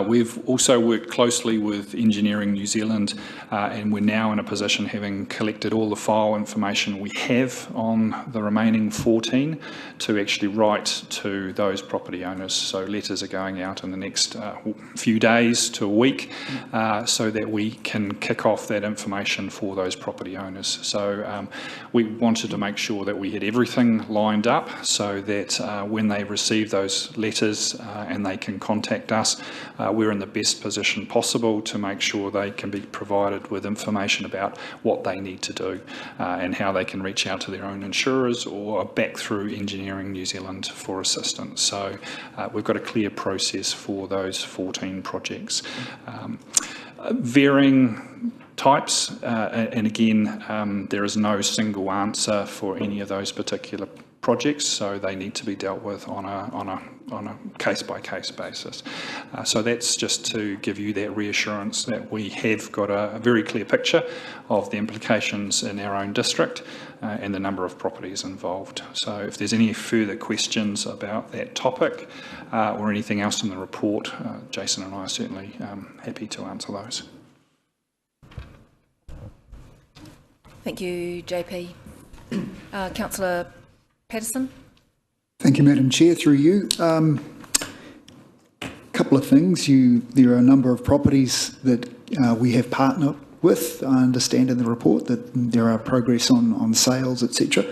We've also worked closely with Engineering New Zealand, and we're now in a position, having collected all the file information we have on the remaining 14, to actually write to those property owners. So letters are going out in the next few days to a week, so that we can kick off that information for those property owners. So we wanted to make sure that we had everything lined up so that when they receive those letters and they can contact us, we're in the best position possible to make sure they can be provided with information about what they need to do and how they can reach out to their own insurers or back through Engineering New Zealand for assistance. So we've got a clear process for those 14 projects. Varying types, and again, there is no single answer for any of those particular projects, so they need to be dealt with on a case-by-case basis. So that's just to give you that reassurance that we have got a very clear picture of the implications in our own district and the number of properties involved. So if there's any further questions about that topic or anything else in the report, Jason and I are certainly happy to answer those. Thank you, JP. Councillor Patterson. Thank you, Madam Chair. Through you. Couple of things. There are a number of properties that we have partnered with. I understand in the report that there are progress on sales, etc.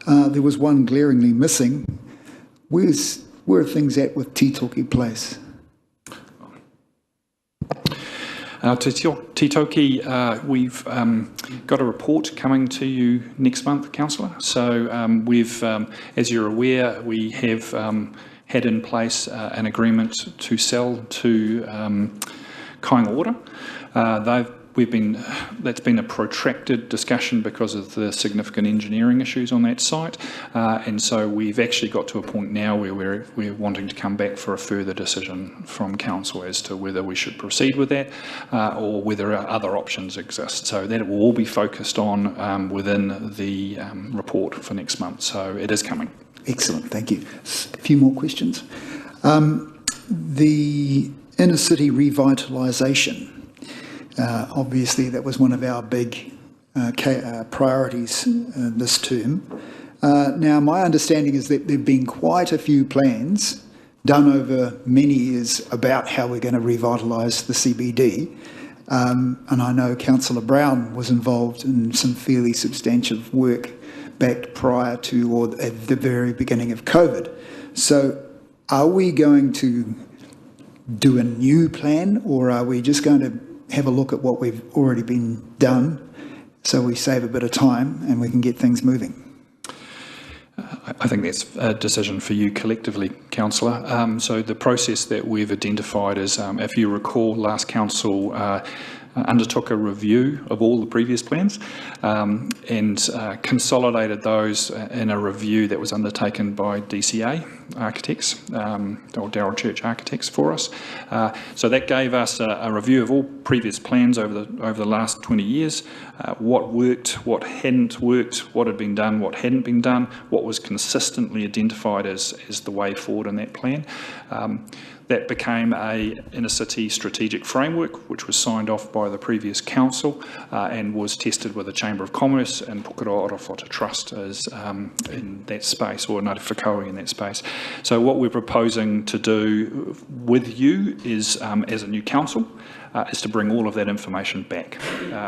There was one glaringly missing. Where are things at with Titoki Place? Titoki, we've got a report coming to you next month, Councillor. So we've, as you're aware, we have had in place an agreement to sell to Kāinga Order. They've that's been a protracted discussion because of the significant engineering issues on that site, and so we've actually got to a point now where we're wanting to come back for a further decision from council as to whether we should proceed with that or whether other options exist. So that will all be focused on within the report for next month. So it is coming. Excellent, thank you. A few more questions. The inner city revitalisation. Obviously, that was one of our big priorities this term. Now, my understanding is that there have been quite a few plans done over many years about how we're going to revitalise the CBD. And I know Councillor Brown was involved in some fairly substantial work back prior to or at the very beginning of COVID. So are we going to do a new plan, or are we just going to have a look at what we've already been done so we save a bit of time and we can get things moving? I think that's a decision for you collectively, Councillor. So the process that we've identified is, if you recall, last council undertook a review of all the previous plans and consolidated those in a review that was undertaken by DCA Architects, or Darrell Church Architects for us. So that gave us a review of all previous plans over the last 20 years, what worked, what hadn't worked, what had been done, what hadn't been done, what was consistently identified as the way forward in that plan. That became a inner city strategic framework, which was signed off by the previous council and was tested with the Chamber of Commerce and Pukeroa Orowhata Trust as in that space, or Ngāti Whakaui in that space. So what we're proposing to do with you is, as a new council, is to bring all of that information back.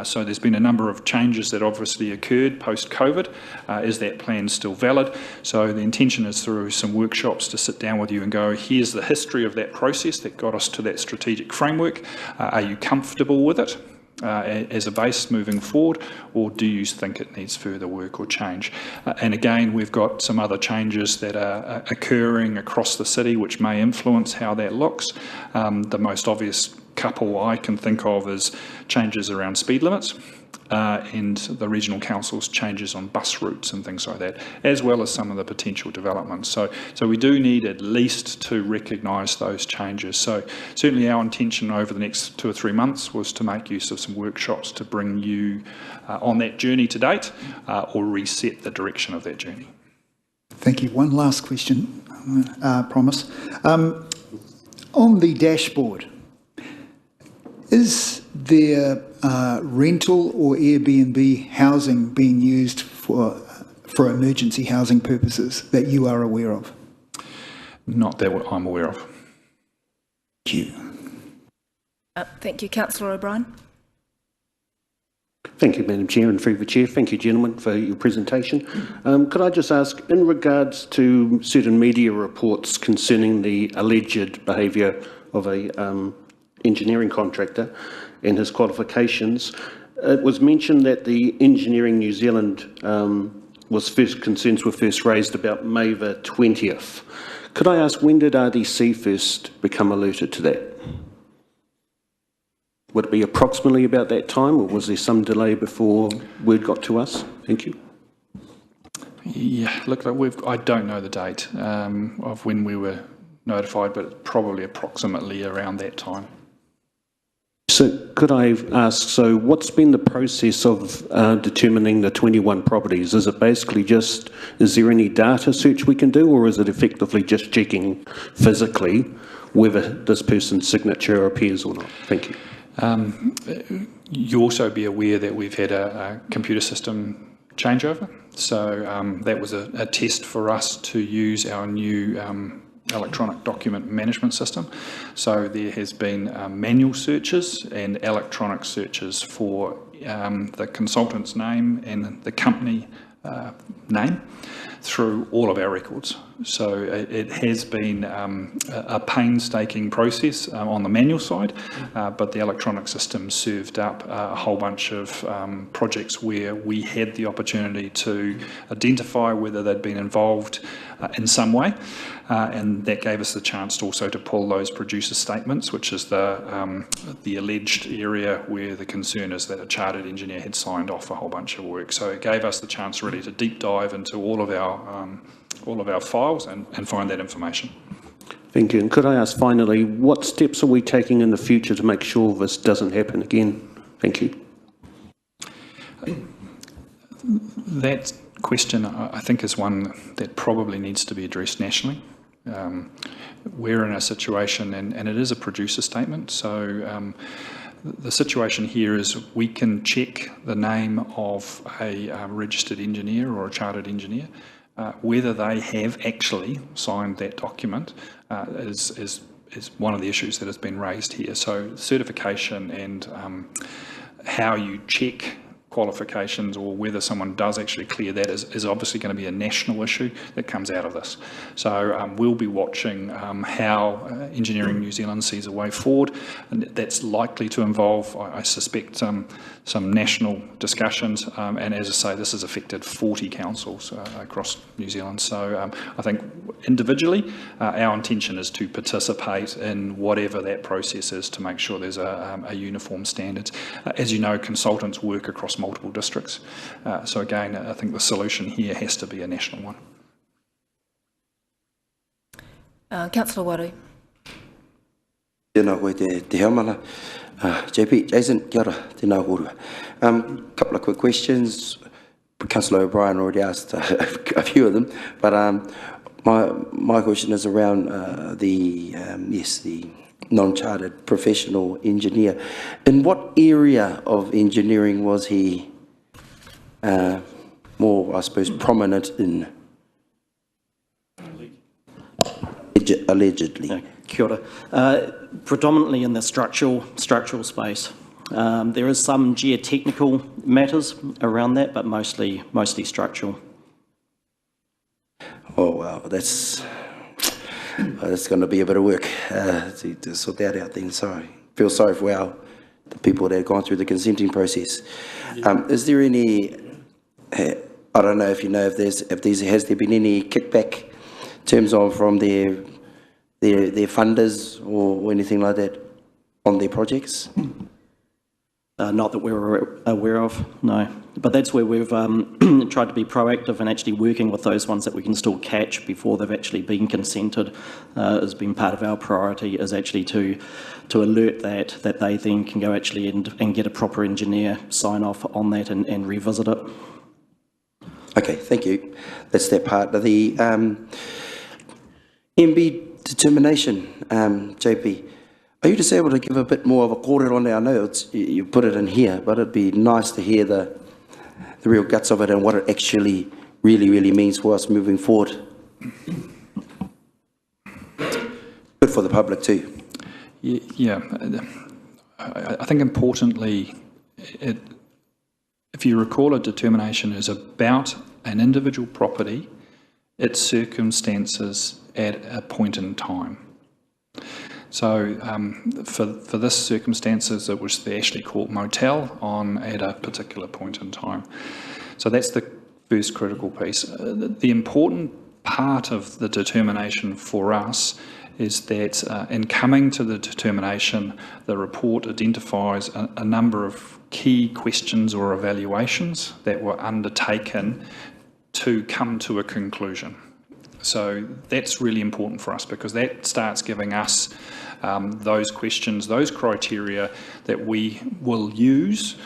So there's been a number of changes that obviously occurred post-COVID. Is that plan still valid? So the intention is through some workshops to sit down with you and go, here's the history of that process that got us to that strategic framework. Are you comfortable with it as a base moving forward, or do you think it needs further work or change? And again, we've got some other changes that are occurring across the city which may influence how that looks. The most obvious couple I can think of is changes around speed limits and the regional council's changes on bus routes and things like that, as well as some of the potential developments. So we do need at least to recognise those changes. So certainly our intention over the next 2 or 3 months was to make use of some workshops to bring you on that journey to date or reset the direction of that journey. Thank you. One last question, promise. On the dashboard, is there rental or Airbnb housing being used for emergency housing purposes that you are aware of? Not that I'm aware of. Thank you. Thank you, Councillor O'Brien. Thank you, Madam Chair and through the Chair. Thank you, gentlemen, for your presentation. Could I just ask, in regards to certain media reports concerning the alleged behaviour of a engineering contractor and his qualifications, it was mentioned that the Engineering New Zealand concerns were first raised about May the 20th. Could I ask, when did RDC first become alerted to that? Would it be approximately about that time, or was there some delay before word got to us? Thank you. Yeah, look, I don't know the date of when we were notified, but probably approximately around that time. So could I ask, so what's been the process of determining the 21 properties? Is it basically just, is there any data search we can do, or is it effectively just checking physically whether this person's signature appears or not? Thank you. You also be aware that we've had a computer system changeover. So that was a test for us to use our new electronic document management system. So there has been manual searches and electronic searches for the consultant's name and the company name. through all of our records. So it has been a painstaking process on the manual side, but the electronic system served up a whole bunch of projects where we had the opportunity to identify whether they'd been involved in some way, and that gave us the chance to also to pull those producer statements, which is the alleged area where the concern is that a chartered engineer had signed off a whole bunch of work. So it gave us the chance really to deep dive into all of our files and find that information. Thank you. And could I ask finally, what steps are we taking in the future to make sure this doesn't happen again? Thank you. That question, I think, is one that probably needs to be addressed nationally. We're in a situation, and it is a producer statement, so the situation here is we can check the name of a registered engineer or a chartered engineer. Whether they have actually signed that document is one of the issues that has been raised here. So certification and how you check qualifications or whether someone does actually clear that is obviously going to be a national issue that comes out of this. So we'll be watching how Engineering New Zealand sees a way forward, and that's likely to involve, I suspect, some national discussions, and as I say, this has affected 40 councils across New Zealand. So I think individually our intention is to participate in whatever that process is to make sure there's a uniform standard. As you know, consultants work across multiple districts. So again, I think the solution here has to be a national one. Councillor Waru. Tēnā koe te haumana. JP, Jason, kia ora, tēnā korua. Couple of quick questions. Councillor O'Brien already asked a few of them, but my question is around the non-chartered professional engineer. In what area of engineering was he more, I suppose, prominent in? Allegedly. Kia ora. Predominantly in the structural space. There is some geotechnical matters around that, but mostly structural. Oh wow, that's going to be a bit of work to sort that out then. Sorry, feel sorry for the people that have gone through the consenting process. Is there any? I don't know if you know if has there been any kickback in terms of from their funders or anything like that on their projects? Not that we're aware of, no. But that's where we've tried to be proactive and actually working with those ones that we can still catch before they've actually been consented. Has been part of our priority, is actually to alert that they then can go actually and get a proper engineer sign off on that and revisit it. Okay, thank you. That's that part of the MB determination, JP. Are you just able to give a bit more of a kōrero on that? I know you put it in here, but it'd be nice to hear the real guts of it and what it actually really means for us moving forward. Good for the public too. Yeah, I think importantly, if you recall, a determination is about an individual property, its circumstances at a point in time. So for this circumstances, it was the Ashley Court Motel at a particular point in time. So that's the first critical piece. The important part of the determination for us is that in coming to the determination, the report identifies a number of key questions or evaluations that were undertaken to come to a conclusion. So that's really important for us because that starts giving us those questions, those criteria that we will use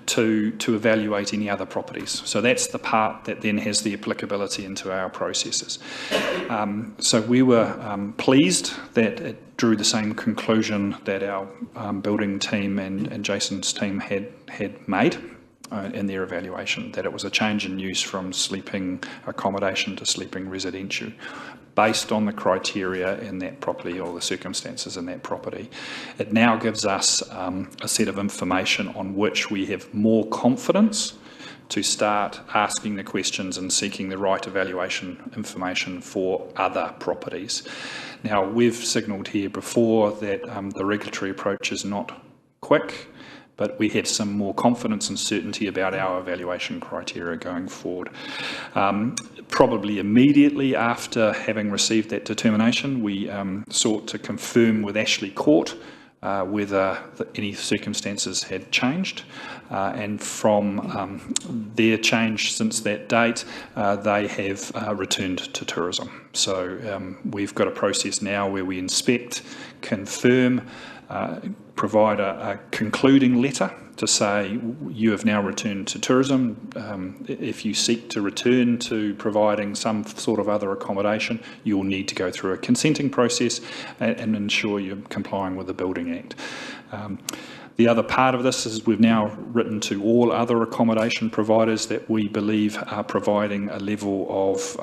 to evaluate any other properties. So that's the part that then has the applicability into our processes. So we were pleased that it drew the same conclusion that our building team and Jason's team had made in their evaluation, that it was a change in use from sleeping accommodation to sleeping residential, based on the criteria in that property or the circumstances in that property. It now gives us a set of information on which we have more confidence to start asking the questions and seeking the right evaluation information for other properties. Now, we've signalled here before that the regulatory approach is not quick, but we have some more confidence and certainty about our evaluation criteria going forward. Probably immediately after having received that determination, we sought to confirm with Ashley Court whether any circumstances had changed, and from their change since that date, they have returned to tourism. So we've got a process now where we inspect, confirm, provide a concluding letter to say you have now returned to tourism. If you seek to return to providing some sort of other accommodation, you'll need to go through a consenting process and ensure you're complying with the Building Act. The other part of this is we've now written to all other accommodation providers that we believe are providing a level of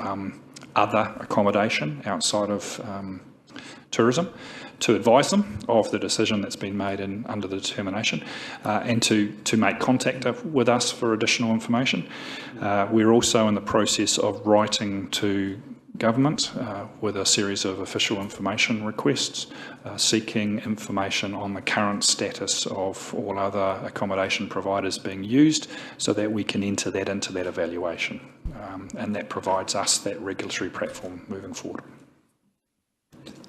other accommodation outside of tourism, to advise them of the decision that's been made under the determination, and to make contact with us for additional information. We're also in the process of writing to government with a series of official information requests, seeking information on the current status of all other accommodation providers being used so that we can enter that into that evaluation. And that provides us that regulatory platform moving forward.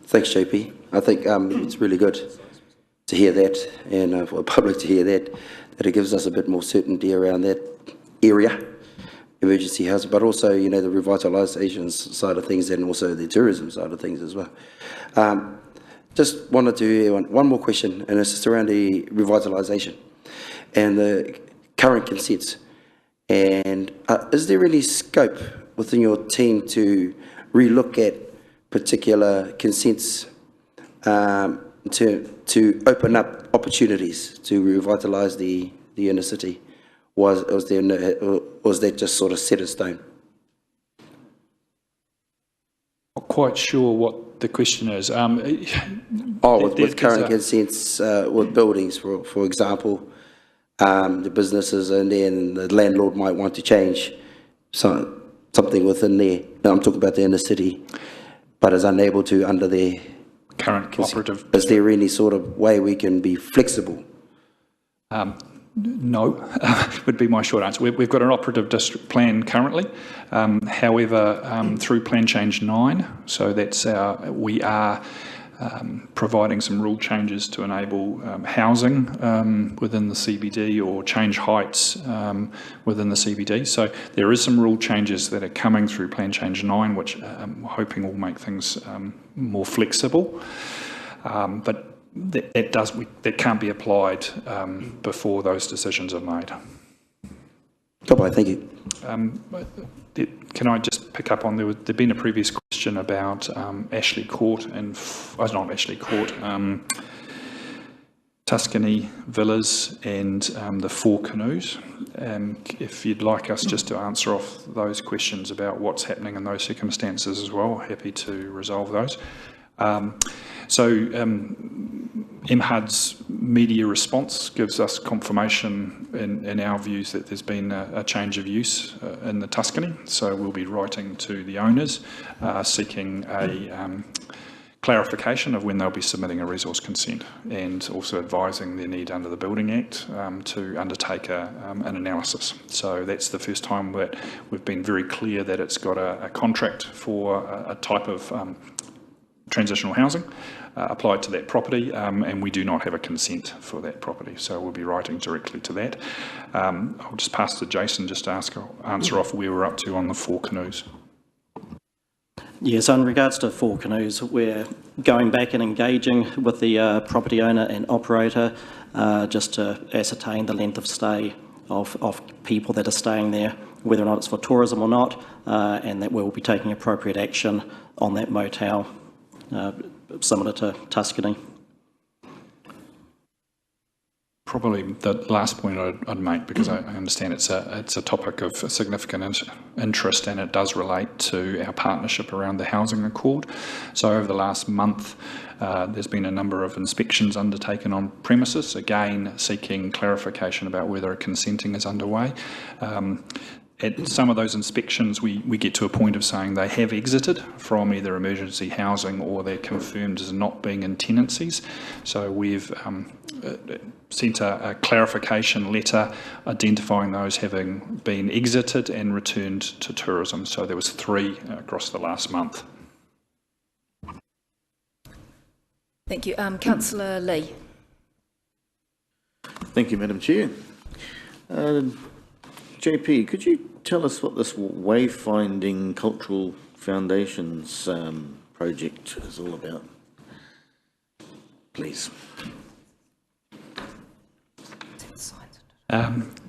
Thanks, JP. I think it's really good to hear that, and for the public to hear that it gives us a bit more certainty around that area, emergency housing, but also, you know, the revitalisation side of things and also the tourism side of things as well. Just wanted to one more question, and it's just around the revitalisation and the current consents. And is there any scope within your team to relook at particular consents to open up opportunities to revitalise the inner city? Was that just sort of set in stone? Not quite sure what the question is. With current consents with buildings, for example, the businesses, and then the landlord might want to change something within there. Now I'm talking about the inner city, but is unable to under their current operative. Is there any sort of way we can be flexible? No, would be my short answer. We've got an operative district plan currently. However, through Plan Change 9, so that's we are providing some rule changes to enable housing within the CBD, or change heights within the CBD. So there is some rule changes that are coming through Plan Change 9, which I'm hoping will make things more flexible. But that can't be applied before those decisions are made. Goodbye, thank you. Can I just pick up on there'd been a previous question about Ashley Court and not Ashley Court, Tuscany Villas and the 4 canoes. If you'd like us just to answer off those questions about what's happening in those circumstances as well, happy to resolve those. MHUD's media response gives us confirmation in our views that there's been a change of use in the Tuscany. So we'll be writing to the owners seeking a clarification of when they'll be submitting a resource consent, and also advising their need under the Building Act to undertake an analysis. So that's the first time that we've been very clear that it's got a contract for a type of transitional housing applied to that property, and we do not have a consent for that property, so we'll be writing directly to that. I'll just pass to Jason just to answer off where we're up to on the 4 canoes. Yeah, so in regards to 4 canoes, we're going back and engaging with the property owner and operator just to ascertain the length of stay of people that are staying there, whether or not it's for tourism or not, and that we'll be taking appropriate action on that motel, similar to Tuscany. Probably the last point I'd make, because I understand it's a topic of significant interest, and it does relate to our partnership around the housing accord. So over the last month, there's been a number of inspections undertaken on premises, again seeking clarification about whether consenting is underway. At some of those inspections, we get to a point of saying they have exited from either emergency housing or they're confirmed as not being in tenancies. So we've sent a clarification letter identifying those having been exited and returned to tourism. So there was 3 across the last month. Thank you. Councillor Lee. Thank you, Madam Chair. JP, could you tell us what this Wayfinding Cultural Foundations project is all about, please?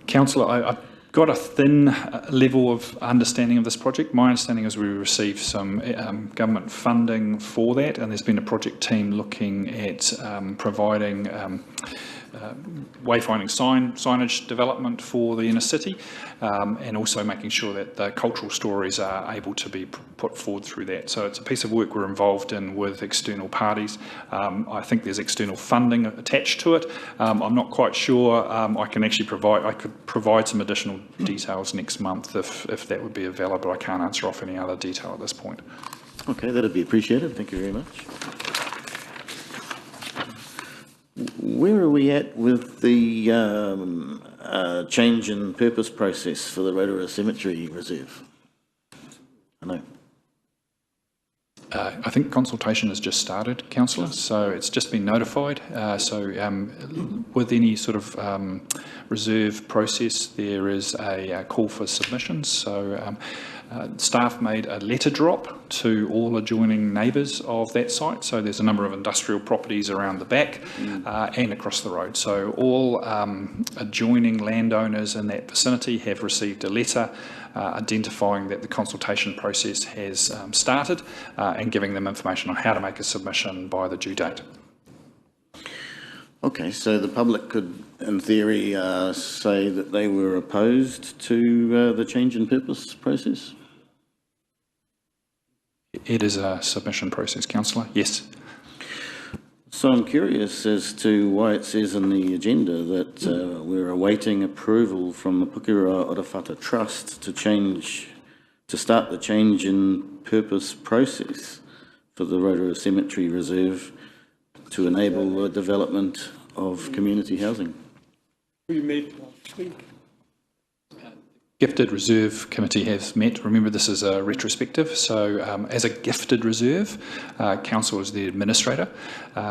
Councillor, I've got a thin level of understanding of this project. My understanding is we received some government funding for that, and there's been a project team looking at providing wayfinding signage development for the inner city, and also making sure that the cultural stories are able to be put forward through that. So it's a piece of work we're involved in with external parties. I think there's external funding attached to it. I'm not quite sure. I could provide some additional details next month if that would be available. I can't answer off any other detail at this point. Okay, that'd be appreciated. Thank you very much. Where are we at with the change in purpose process for the Rotorua Cemetery Reserve? I know. I think consultation has just started, Councillor, so it's just been notified. With any sort of reserve process, there is a call for submissions. So staff made a letter drop to all adjoining neighbours of that site. So there's a number of industrial properties around the back and across the road. So all adjoining landowners in that vicinity have received a letter identifying that the consultation process has started and giving them information on how to make a submission by the due date. Okay, so the public could, in theory, say that they were opposed to the change in purpose process? It is a submission process, Councillor, yes. So I'm curious as to why it says in the agenda that we're awaiting approval from the Pukeroa Orowhata Trust to start the change in purpose process for the Rotorua Cemetery Reserve to enable the development of community housing. We met last week. Gifted Reserve Committee has met. Remember, this is a retrospective, so as a gifted reserve, Council is the administrator,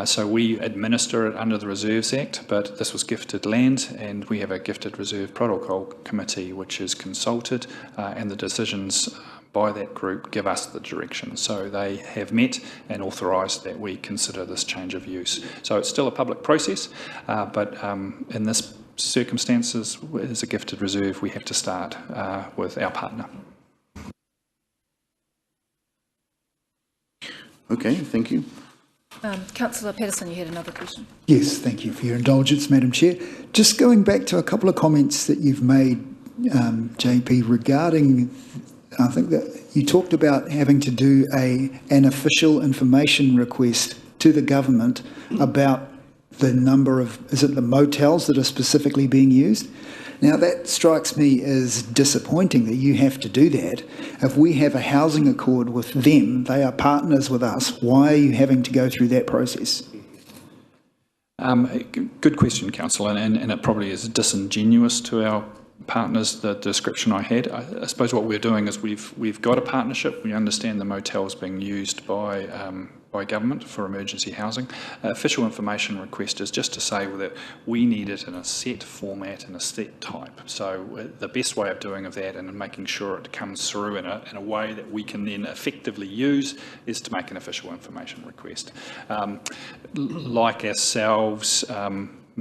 so we administer it under the Reserves Act, but this was gifted land, and we have a Gifted Reserve Protocol Committee which is consulted, and the decisions by that group give us the direction. So they have met and authorised that we consider this change of use. So it's still a public process, but in this circumstances, as a gifted reserve, we have to start with our partner. Okay, thank you. Councillor Patterson, you had another question. Yes, thank you for your indulgence, Madam Chair. Just going back to a couple of comments that you've made, JP, regarding, I think that you talked about having to do an official information request to the government about the number of, is it the motels that are specifically being used? Now that strikes me as disappointing that you have to do that. If we have a housing accord with them, they are partners with us, why are you having to go through that process? Good question, Councillor, and it probably is disingenuous to our partners, the description I had. I suppose what we're doing is we've got a partnership. We understand the motels being used by government for emergency housing. Official information request is just to say that we need it in a set format and a set type. So the best way of doing that and making sure it comes through in a way that we can then effectively use is to make an official information request. Like ourselves,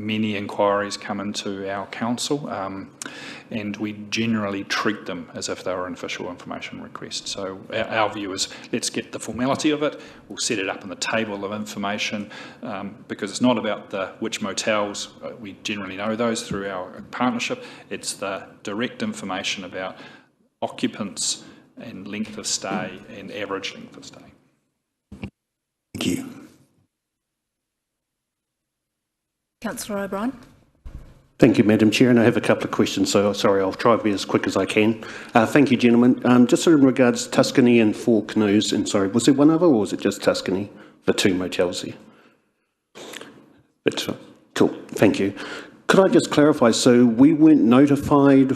many inquiries come into our council, and we generally treat them as if they were an official information request. So our view is, let's get the formality of it, we'll set it up in the table of information, because it's not about which motels, we generally know those through our partnership, it's the direct information about occupants and length of stay and average length of stay. Thank you. Councillor O'Brien. Thank you, Madam Chair, and I have a couple of questions, so sorry, I'll try to be as quick as I can. Thank you, gentlemen. Just in regards to Tuscany and Four Canoes, and sorry, was there one other or was it just Tuscany for 2 motels there? But, cool, thank you. Could I just clarify, so we weren't notified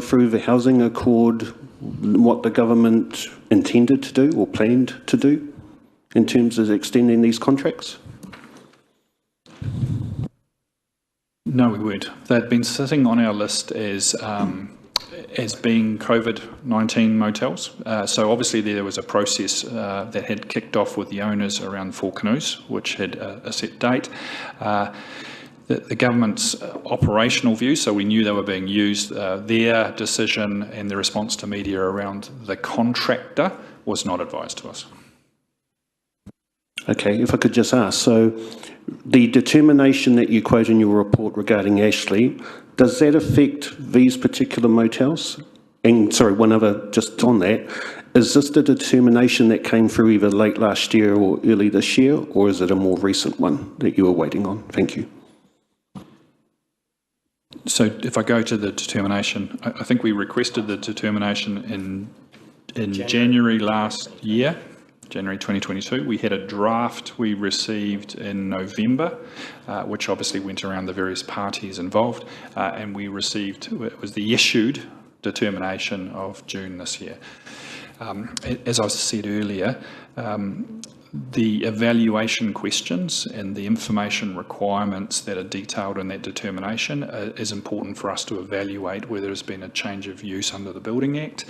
through the Housing Accord what the government intended to do or planned to do in terms of extending these contracts? No, we weren't. They'd been sitting on our list as being COVID-19 motels. So obviously there was a process that had kicked off with the owners around Four Canoes, which had a set date. The government's operational view, so we knew they were being used, their decision and the response to media around the contractor was not advised to us. Okay, if I could just ask, so the determination that you quote in your report regarding Ashley, does that affect these particular motels? And sorry, one other just on that, is this the determination that came through either late last year or early this year, or is it a more recent one that you were waiting on? Thank you. So if I go to the determination, I think we requested the determination in January last year. January 2022. We had a draft we received in November, which obviously went around the various parties involved, and we received, it was the issued determination of June this year. As I said earlier, the evaluation questions and the information requirements that are detailed in that determination is important for us to evaluate whether there's been a change of use under the Building Act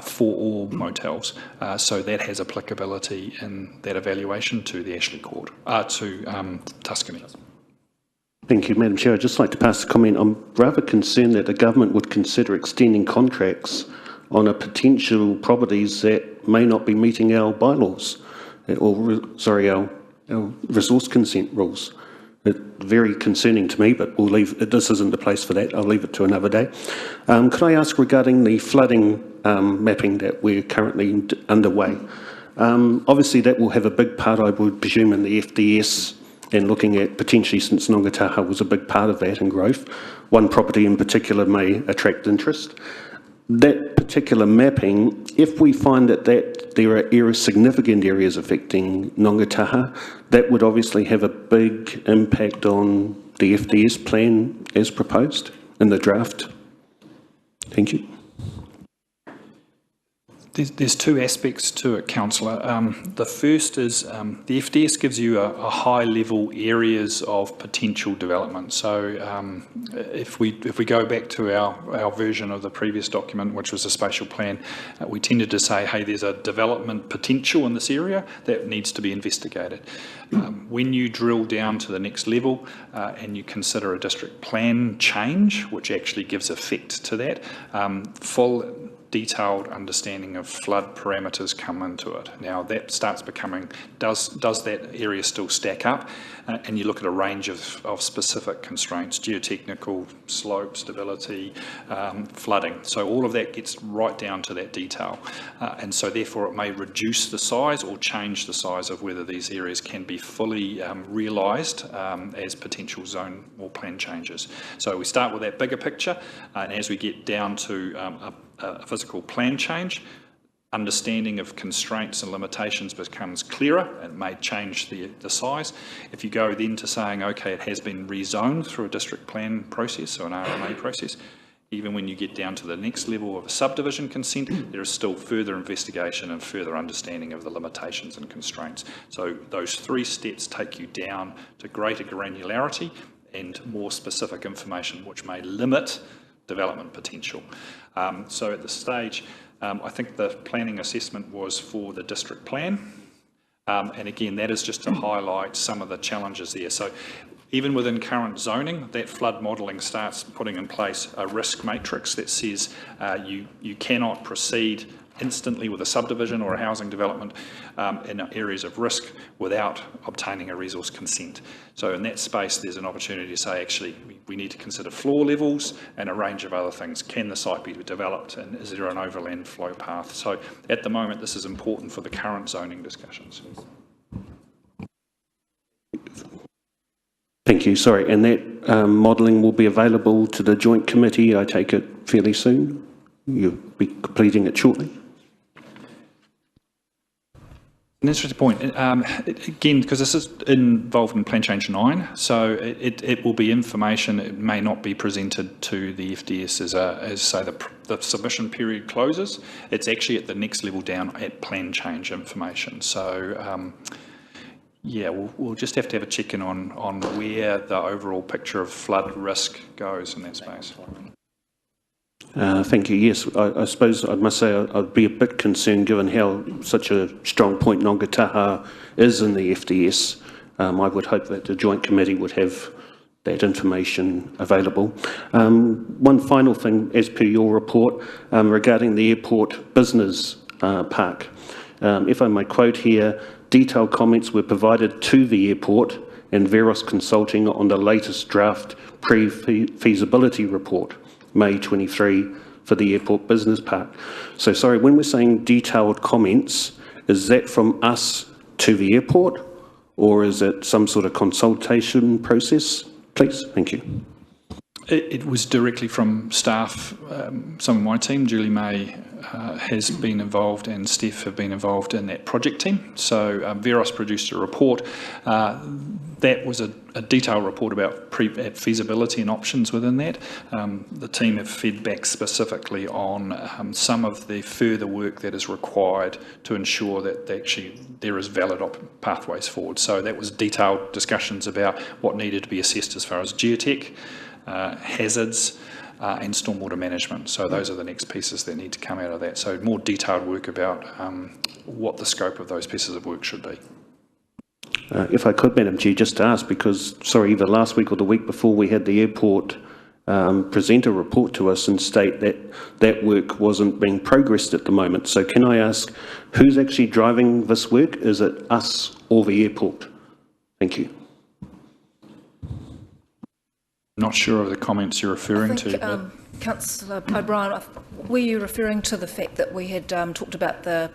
for all motels. So that has applicability in that evaluation to the Ashley Court, to Tuscany. Thank you, Madam Chair. I'd just like to pass a comment. I'm rather concerned that the government would consider extending contracts on a potential properties that may not be meeting our bylaws. Or, sorry, our resource consent rules. It's very concerning to me, but we'll leave, this isn't the place for that. I'll leave it to another day. Could I ask regarding the flooding mapping that we're currently underway? Obviously that will have a big part, I would presume, in the FDS, and looking at potentially, since Ngātaha was a big part of that and growth, one property in particular may attract interest. That particular mapping, if we find that there are significant areas affecting Ngātaha, that would obviously have a big impact on the FDS plan as proposed in the draft. Thank you. There's 2 aspects to it, Councillor. The first is the FDS gives you a high-level areas of potential development. So if we go back to our version of the previous document, which was a spatial plan, we tended to say, hey, there's a development potential in this area that needs to be investigated. When you drill down to the next level and you consider a district plan change, which actually gives effect to that, full detailed understanding of flood parameters come into it. Now that starts becoming, does that area still stack up? And you look at a range of specific constraints, geotechnical, slope, stability, flooding. So all of that gets right down to that detail. And so therefore it may reduce the size or change the size of whether these areas can be fully realised as potential zone or plan changes. So we start with that bigger picture, and as we get down to a physical plan change, understanding of constraints and limitations becomes clearer. It may change the size. If you go then to saying, okay, it has been rezoned through a district plan process, so an RMA process, even when you get down to the next level of a subdivision consent, there is still further investigation and further understanding of the limitations and constraints. So those 3 steps take you down to greater granularity and more specific information which may limit development potential. So at this stage, I think the planning assessment was for the district plan. And again, that is just to highlight some of the challenges there. So even within current zoning, that flood modelling starts putting in place a risk matrix that says you cannot proceed instantly with a subdivision or a housing development in areas of risk without obtaining a resource consent. So in that space, there's an opportunity to say, actually, we need to consider floor levels and a range of other things. Can the site be developed, and is there an overland flow path? So at the moment, this is important for the current zoning discussions. Thank you. Sorry, and that modelling will be available to the joint committee, I take it, fairly soon? You'll be completing it shortly? An interesting point. Again, because this is involved in Plan Change 9, so it will be information. It may not be presented to the FDS as say the submission period closes. It's actually at the next level down at Plan Change information. So yeah, we'll just have to have a check-in on where the overall picture of flood risk goes in that space. Thank you. Yes, I suppose I must say I'd be a bit concerned given how such a strong point Ngātaha is in the FDS. I would hope that the Joint Committee would have that information available. One final thing, as per your report, regarding the airport business park. If I may quote here, detailed comments were provided to the airport and Veros Consulting on the latest draft pre-feasibility report. May 23 for the airport business park. So sorry, when we're saying detailed comments, is that from us to the airport or is it some sort of consultation process? Please, thank you. It was directly from staff. Some of my team, Julie May has been involved and Steph have been involved in that project team. So Veros produced a report. That was a detailed report about feasibility and options within that. The team have fed back specifically on some of the further work that is required to ensure that actually there is valid pathways forward. So that was detailed discussions about what needed to be assessed as far as geotech, hazards, and stormwater management. So those are the next pieces that need to come out of that. So more detailed work about what the scope of those pieces of work should be. If I could, Madam Chair, just to ask, because, sorry, either last week or the week before we had the airport present a report to us and state that that work wasn't being progressed at the moment. So can I ask, who's actually driving this work? Is it us or the airport? Thank you. Not sure of the comments you're referring to. But Councillor O'Brien, were you referring to the fact that we had talked about the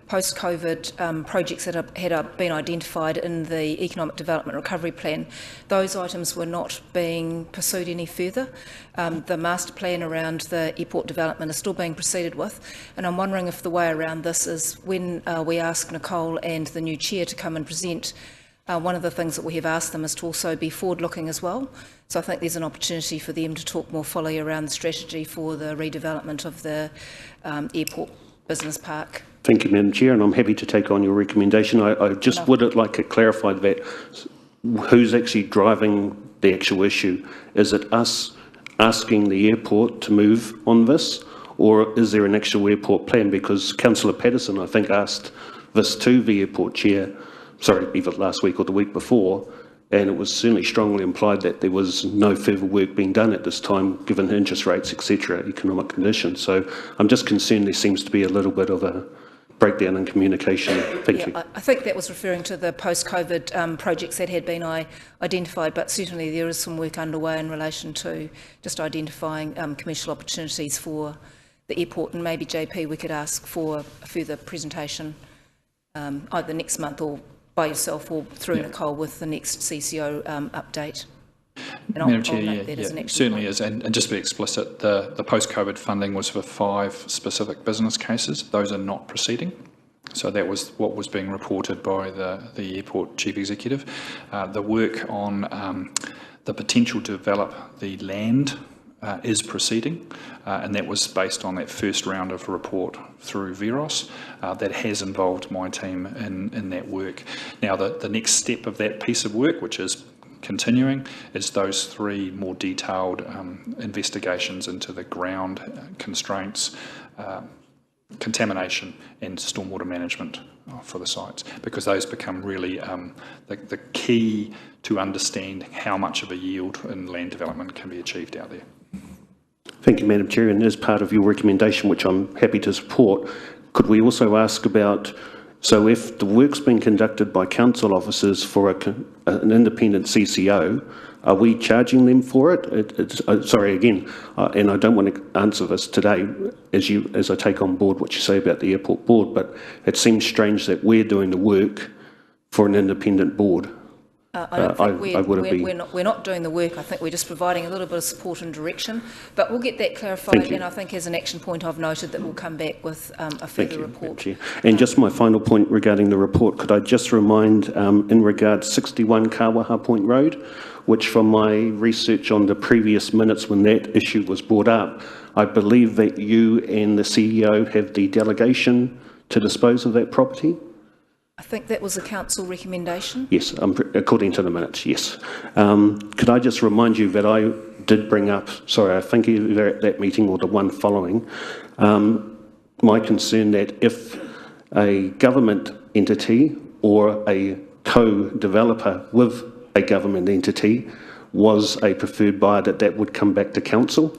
post-COVID projects that had been identified in the Economic Development Recovery Plan? Those items were not being pursued any further. The master plan around the airport development is still being proceeded with, and I'm wondering if the way around this is when we ask Nicole and the new chair to come and present. One of the things that we have asked them is to also be forward-looking as well. So I think there's an opportunity for them to talk more fully around the strategy for the redevelopment of the airport business park. Thank you, Madam Chair, and I'm happy to take on your recommendation. I just would like it clarified that who's actually driving the actual issue. Is it us asking the airport to move on this, or is there an actual airport plan? Because Councillor Patterson, I think, asked this to the airport chair, sorry, either last week or the week before, and it was certainly strongly implied that there was no further work being done at this time, given interest rates, etc., economic conditions. So I'm just concerned there seems to be a little bit of a breakdown in communication. Thank you. I think that was referring to the post-COVID projects that had been identified, but certainly there is some work underway in relation to just identifying commercial opportunities for the airport, and maybe, JP, we could ask for a further presentation either next month or by yourself or through Nicole with the next CCO update. And Madam Chair, certainly is. And just to be explicit, the post-COVID funding was for 5 specific business cases. Those are not proceeding. So that was what was being reported by the airport chief executive. The work on the potential to develop the land is proceeding, and that was based on that first round of report through Veros that has involved my team in that work. Now, the next step of that piece of work, which is continuing, is those 3 more detailed investigations into the ground constraints, contamination and stormwater management for the sites, because those become really the key to understand how much of a yield in land development can be achieved out there. Thank you, Madam Chair. And as part of your recommendation, which I'm happy to support, could we also ask about, so if the work's been conducted by council officers for an independent CCO, are we charging them for it? Sorry, again, and I don't want to answer this today as I take on board what you say about the airport board, but it seems strange that we're doing the work for an independent board. I don't think we're not doing the work. I think we're just providing a little bit of support and direction, but we'll get that clarified. And I think as an action point, I've noted that we'll come back with a further report. And just my final point regarding the report, could I just remind in regard 61 Kawaha Point Road, which from my research on the previous minutes when that issue was brought up, I believe that you and the CEO have the delegation to dispose of that property? I think that was a council recommendation. Yes, according to the minutes, yes. Could I just remind you that I did bring up, sorry, I think either at that meeting or the one following, my concern that if a government entity or a co-developer with a government entity was a preferred buyer, that would come back to council.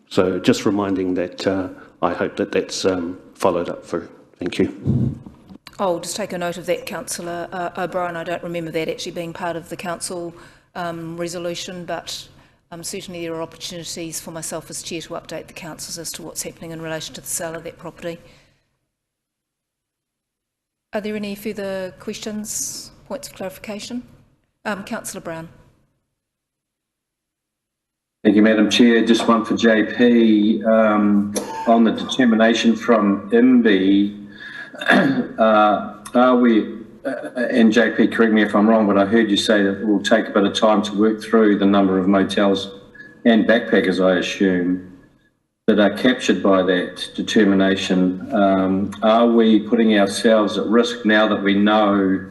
So just reminding that I hope that that's followed up through. Thank you. I'll just take a note of that, Councillor O'Brien. I don't remember that actually being part of the council resolution, but certainly there are opportunities for myself as chair to update the councils as to what's happening in relation to the sale of that property. Are there any further questions, points of clarification? Councillor Brown. Thank you, Madam Chair. Just one for JP on the determination from MB. Are we, and JP, correct me if I'm wrong, but I heard you say that it will take a bit of time to work through the number of motels and backpackers, I assume, that are captured by that determination. Are we putting ourselves at risk now that we know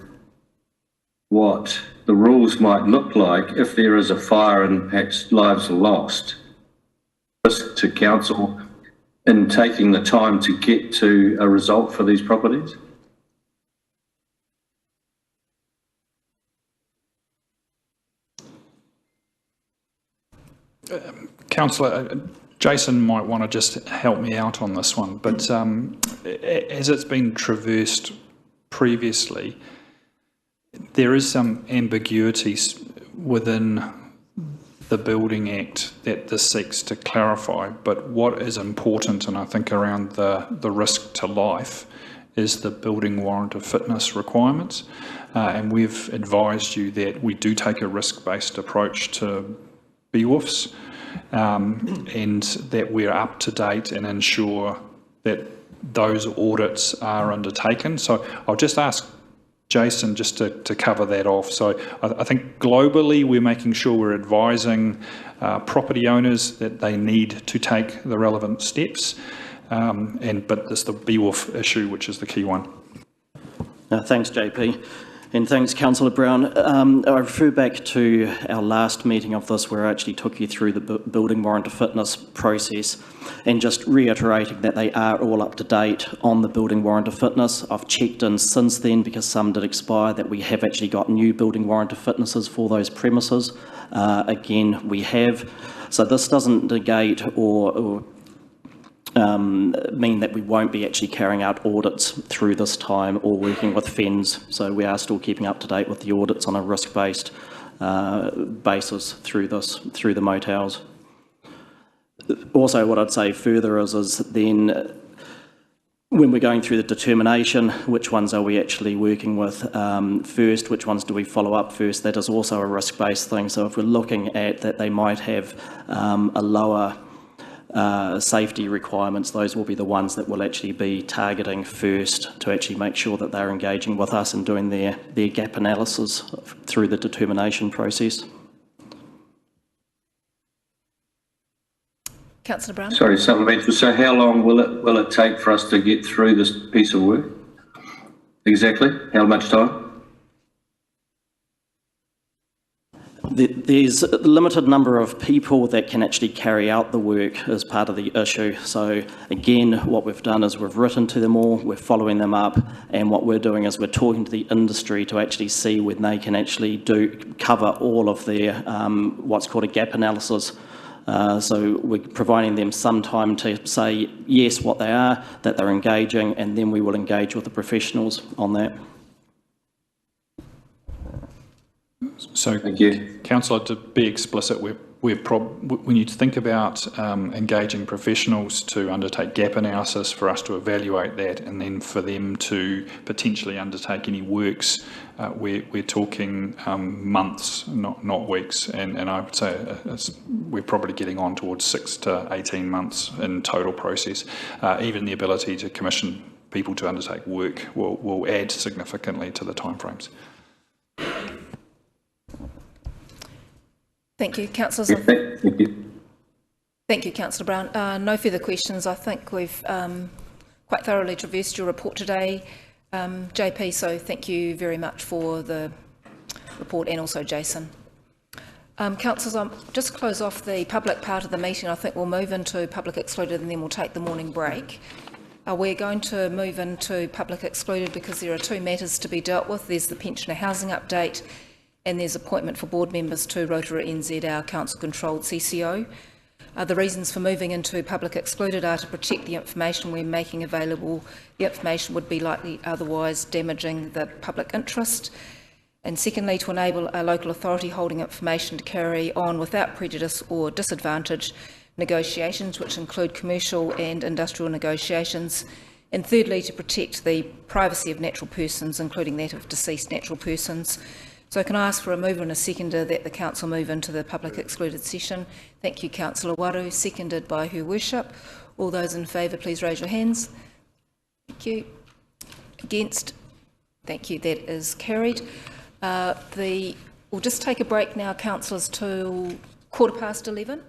what the rules might look like if there is a fire and perhaps lives are lost? Risk to council in taking the time to get to a result for these properties? Councillor, Jason might want to just help me out on this one, but as it's been traversed previously, there is some ambiguities within the Building Act that this seeks to clarify, but what is important, and I think around the risk to life, is the building warrant of fitness requirements. And we've advised you that we do take a risk-based approach to BWFs, and that we're up to date and ensure that those audits are undertaken. So I'll just ask Jason just to cover that off. So I think globally we're making sure we're advising property owners that they need to take the relevant steps, but there's the BWF issue, which is the key one. Thanks, JP. And thanks, Councillor Brown. I refer back to our last meeting of this where I actually took you through the building warrant of fitness process, and just reiterating that they are all up to date on the building warrant of fitness. I've checked in since then, because some did expire, that we have actually got new building warrant of fitnesses for those premises. Again, we have. So this doesn't negate or mean that we won't be actually carrying out audits through this time or working with FENS. So we are still keeping up to date with the audits on a risk-based basis through the motels. Also, what I'd say further is then when we're going through the determination, which ones are we actually working with first, which ones do we follow up first, that is also a risk-based thing. So if we're looking at that they might have a lower safety requirements, those will be the ones that we'll actually be targeting first to actually make sure that they're engaging with us and doing their gap analysis through the determination process. Councillor Brown. Sorry, supplementary. So how long will it take for us to get through this piece of work? Exactly? How much time? There's a limited number of people that can actually carry out the work as part of the issue. So again, what we've done is we've written to them all, we're following them up, and what we're doing is we're talking to the industry to actually see when they can actually cover all of their what's called a gap analysis. So we're providing them some time to say yes, what they are, that they're engaging, and then we will engage with the professionals on that. So, Thank you. Councillor, to be explicit, when you think about engaging professionals to undertake gap analysis, for us to evaluate that, and then for them to potentially undertake any works, we're talking months, not weeks, and I would say we're probably getting on towards 6 to 18 months in total process. Even the ability to commission people to undertake work will add significantly to the timeframes. Thank you, councillors. Thank you. Thank you, Councillor Brown. No further questions. I think we've quite thoroughly traversed your report today, JP, so thank you very much for the report, and also Jason. Councillors, I'll just close off the public part of the meeting. I think we'll move into public excluded and then we'll take the morning break. We're going to move into public excluded because there are two matters to be dealt with. There's the pensioner housing update, and there's appointment for board members to Rotorua NZ, our council-controlled CCO. The reasons for moving into public excluded are to protect the information we're making available. The information would be likely otherwise damaging the public interest. And secondly, to enable a local authority holding information to carry on without prejudice or disadvantage negotiations, which include commercial and industrial negotiations. And thirdly, to protect the privacy of natural persons, including that of deceased natural persons. So can I ask for a mover and a seconder that the council move into the public excluded session? Thank you, Councillor Waru, seconded by Her Worship. All those in favour, please raise your hands. Thank you. Against? Thank you, that is carried. We'll just take a break now, councillors, till 11:15.